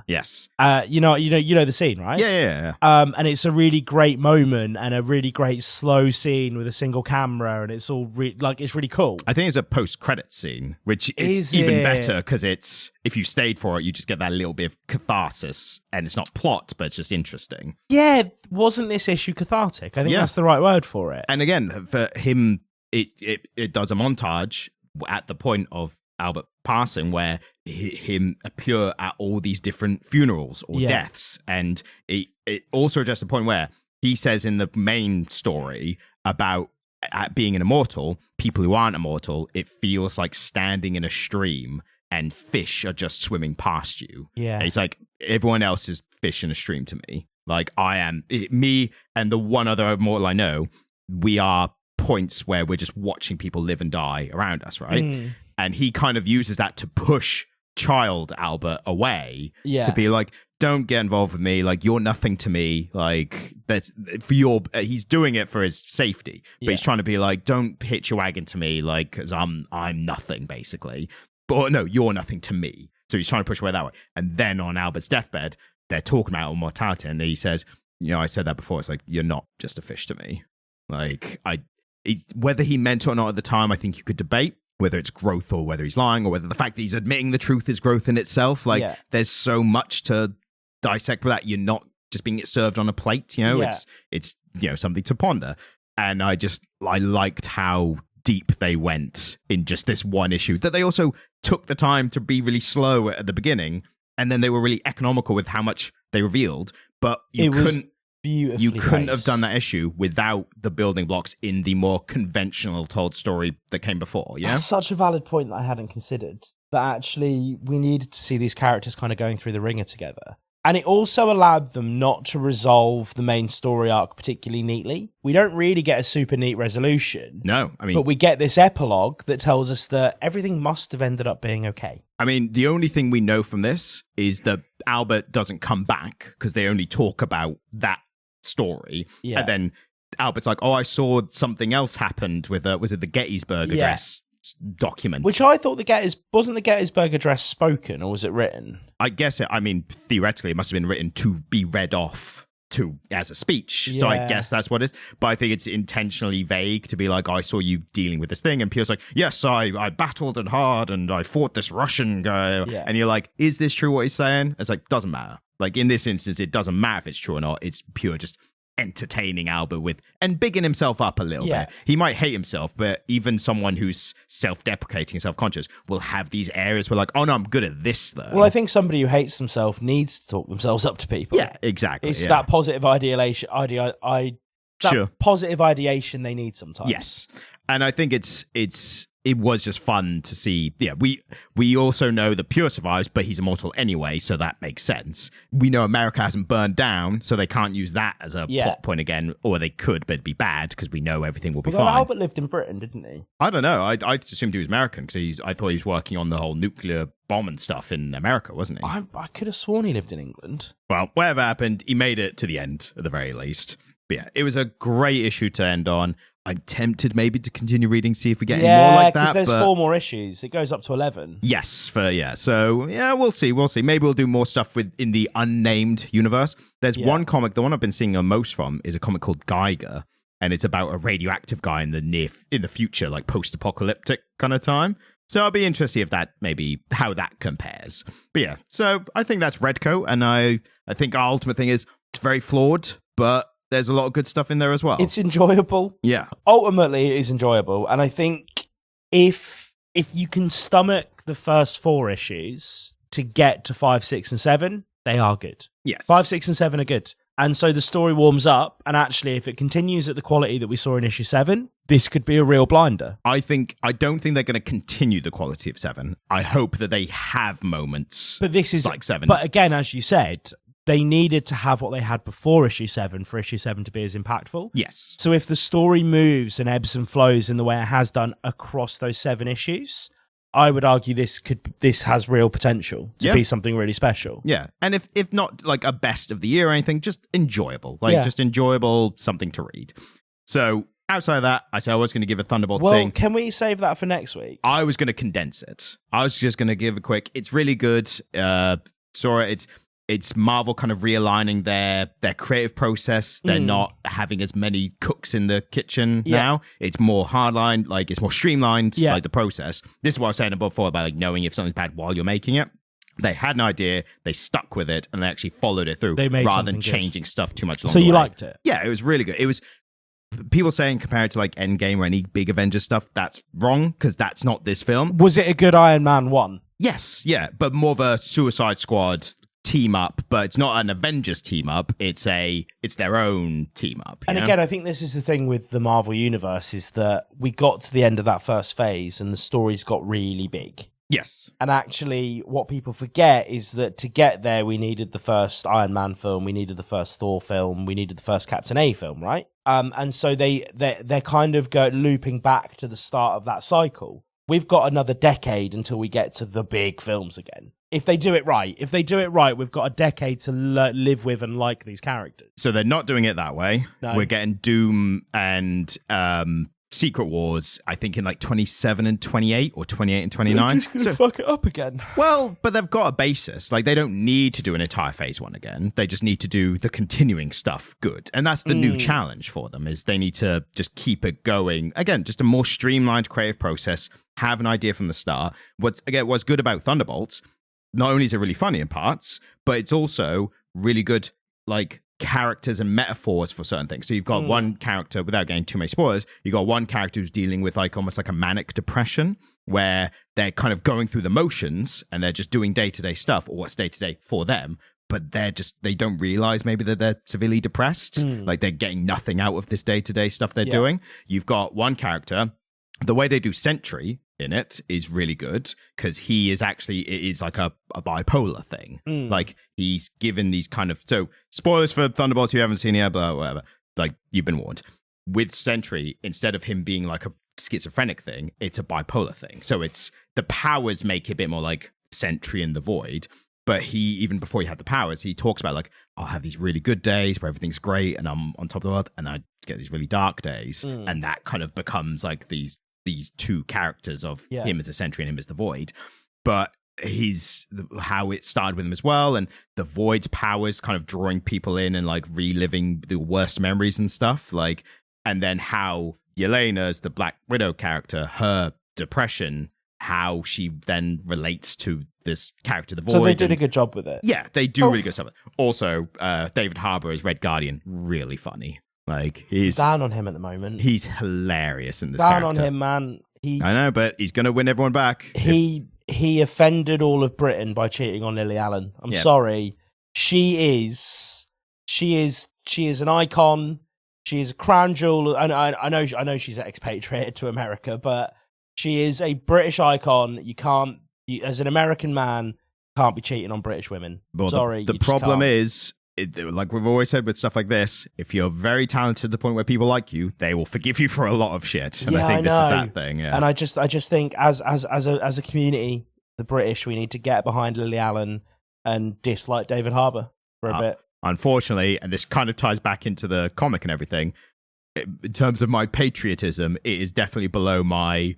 Yes. You know the scene, right? Yeah. And it's a really great moment and a really great slow scene with a single camera, and it's all it's really cool. I think it's a post-credit scene, which is even better because it's, if you stayed for it, you just get that little bit of catharsis, and it's not plot, but it's just interesting. Yeah, wasn't this issue cathartic? I think that's the right word for it. And again, for him, it does a montage at the point of Albert passing where him appear at all these different funerals or deaths, and it also addressed the point where he says in the main story about being an immortal, people who aren't immortal, it feels like standing in a stream and fish are just swimming past you. Yeah, and he's like, everyone else is fish in a stream to me. Like, I am me and the one other immortal I know, we are points where we're just watching people live and die around us, right? And he kind of uses that to push child Albert away, to be like, don't get involved with me. Like, you're nothing to me. Like, that's for he's doing it for his safety, but he's trying to be like, don't hitch your wagon to me, like, because I'm nothing, basically. But no, you're nothing to me. So he's trying to push away that way. And then on Albert's deathbed, they're talking about immortality, and he says, I said that before. It's like, you're not just a fish to me. Like, whether he meant it or not at the time, I think you could debate whether it's growth or whether he's lying, or whether the fact that he's admitting the truth is growth in itself. Like, there's so much to dissect with that. You're not just being served on a plate, it's something to ponder. And I liked how deep they went in just this one issue, that they also took the time to be really slow at the beginning, and then they were really economical with how much they revealed. But you couldn't have done that issue without the building blocks in the more conventional told story that came before. Yeah, that's such a valid point that I hadn't considered, that actually we needed to see these characters kind of going through the ringer together. And it also allowed them not to resolve the main story arc particularly neatly. We don't really get a super neat resolution. No, I mean... But we get this epilogue that tells us that everything must have ended up being okay. I mean, the only thing we know from this is that Albert doesn't come back, because they only talk about that story. Yeah. And then Albert's like, I saw something else happened with, was it the Gettysburg Address document? Which I thought wasn't the Gettysburg Address spoken, or was it written? I guess theoretically it must have been written to be read off as a speech. So I guess that's what it is. But I think it's intentionally vague to be like, I saw you dealing with this thing, and Pierre's like, yes, I battled and hard, and I fought this Russian guy. And you're like, is this true what he's saying? It's like, doesn't matter. Like, in this instance, it doesn't matter if it's true or not. It's pure just entertaining Albert and bigging himself up a little bit. He might hate himself, but even someone who's self-deprecating and self-conscious will have these areas where, like, oh no, I'm good at this though. Well, I think somebody who hates themselves needs to talk themselves up to people. Yeah, exactly. It's that positive ideation, positive ideation they need sometimes. Yes, and I think it was just fun to see. Yeah, we also know that Pure survives, but he's immortal anyway, so that makes sense. We know America hasn't burned down, so they can't use that as a plot point again, or they could, but it'd be bad because we know everything will be fine. Albert lived in Britain, didn't he? I don't know. I assumed he was American, because I thought he was working on the whole nuclear bomb and stuff in America, wasn't he? I could have sworn he lived in England. Well, whatever happened, he made it to the end at the very least. But yeah, it was a great issue to end on. I'm tempted maybe to continue reading, see if we get any more like that. Yeah, because there's 4 more issues. It goes up to 11. Yes, so we'll see. Maybe we'll do more stuff in the Unnamed universe. There's one comic, the one I've been seeing the most from is a comic called Geiger, and it's about a radioactive guy in the future, like post-apocalyptic kind of time. So I'll be interested if that maybe how that compares. But yeah, so I think that's Redcoat, and I think our ultimate thing is it's very flawed, but there's a lot of good stuff in there as well. It's enjoyable. Yeah. Ultimately, it is enjoyable. And I think if you can stomach the first 4 issues to get to 5, 6, and 7, they are good. Yes. 5, 6, and 7 are good. And so the story warms up. And actually, if it continues at the quality that we saw in issue 7, this could be a real blinder. I don't think they're going to continue the quality of 7. I hope that they have moments. But this is like 7. But again, as you said, they needed to have what they had before issue 7 for issue 7 to be as impactful. Yes. So if the story moves and ebbs and flows in the way it has done across those 7 issues, I would argue this has real potential to be something really special. Yeah. And if not like a best of the year or anything, just enjoyable. Just enjoyable, something to read. So outside of that, I said I was going to give a Thunderbolts thing. Can we save that for next week? I was going to condense it. I was just going to give a quick, it's really good. It's Marvel kind of realigning their creative process. They're not having as many cooks in the kitchen now. It's more hardline, like it's more streamlined, like the process. This is what I was saying before about like knowing if something's bad while you're making it. They had an idea, they stuck with it, and they actually followed it through rather than changing stuff too much longer. So you liked it? Yeah, it was really good. It was people saying compared to like Endgame or any big Avengers stuff, that's wrong because that's not this film. Was it a good Iron Man 1? Yes, yeah, but more of a Suicide Squad team up, but it's not an Avengers team up. It's their own team up. And again, I think this is the thing with the Marvel universe is that we got to the end of that first phase and the stories got really big. Yes. And actually, what people forget is that to get there, we needed the first Iron Man film, we needed the first Thor film, we needed the first Captain A film, right? And so they're kind of looping back to the start of that cycle. We've got another decade until we get to the big films again. If they do it right, we've got a decade to live with and like these characters. So they're not doing it that way. No. We're getting Doom and Secret Wars, I think, in like 27 and 28 or 28 and 29. They're just going to fuck it up again. Well, but they've got a basis. Like, they don't need to do an entire phase 1 again. They just need to do the continuing stuff good. And that's the new challenge for them, is they need to just keep it going. Again, just a more streamlined creative process, have an idea from the start. What's good about Thunderbolts, not only is it really funny in parts, but it's also really good, like, characters and metaphors for certain things. So you've got one character, without getting too many spoilers, you've got one character who's dealing with like almost like a manic depression, where they're kind of going through the motions and they're just doing day-to-day stuff, or what's day-to-day for them, but they don't realize maybe that they're severely depressed. Like, they're getting nothing out of this day-to-day stuff they're doing. You've got one character, the way they do Sentry in it is really good, because he is actually, it is like a bipolar thing. Like, he's given these kind of, so spoilers for Thunderbolts if you haven't seen it, but whatever, like, you've been warned. With Sentry, instead of him being like a schizophrenic thing, it's a bipolar thing. So it's, the powers make it a bit more like Sentry in the Void. But he, even before he had the powers, he talks about like, I'll have these really good days where everything's great and I'm on top of the world, and I get these really dark days. And that kind of becomes like these two characters of him as a Sentry and him as the Void. But how it started with him as well, and the Void's powers kind of drawing people in and like reliving the worst memories and stuff, like, and then how Yelena's the Black Widow character, her depression, how she then relates to this character, the Void. So they did a good job with it. Yeah, they do really good stuff. Also, David Harbour as Red Guardian, really funny. Like, he's down on him at the moment. He's hilarious in this down character. on him, man. I know, but he's going to win everyone back. He offended all of Britain by cheating on Lily Allen. I'm sorry. She is an icon. She is a crown jewel. And I know she's expatriated to America, but she is a British icon. You, as an American man, can't be cheating on British women. Well, sorry. The problem is, like we've always said with stuff like this, if you're very talented to the point where people like you, they will forgive you for a lot of shit. And I think this is that thing. Yeah. And I just think as a community, the British, we need to get behind Lily Allen and dislike David Harbour for a bit. Unfortunately, and this kind of ties back into the comic and everything, in terms of my patriotism, it is definitely below my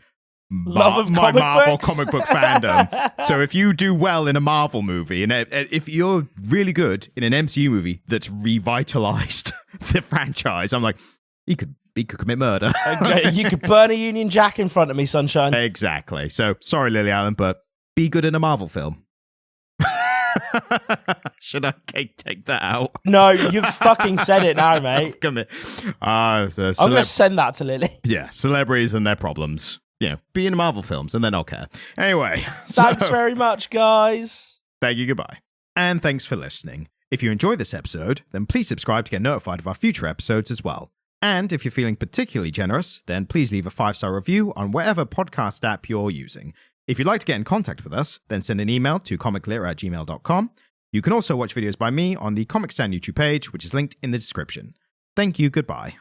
love of my Marvel books. comic book fandom. So if you do well in a Marvel movie, and if you're really good in an MCU movie that's revitalized the franchise, I'm like, he could commit murder. You could burn a Union Jack in front of me, sunshine. Exactly. So sorry, Lily Allen, but be good in a Marvel film. Should I take that out? No, you've fucking said it now, mate. Come here. I'm going to send that to Lily. Yeah, celebrities and their problems. Be in Marvel films, and then I'll care. Anyway. Thanks very much, guys. Thank you, goodbye. And thanks for listening. If you enjoyed this episode, then please subscribe to get notified of our future episodes as well. And if you're feeling particularly generous, then please leave a 5-star review on whatever podcast app you're using. If you'd like to get in contact with us, then send an email to comiclit@gmail.com. You can also watch videos by me on the Comic Stand YouTube page, which is linked in the description. Thank you, goodbye.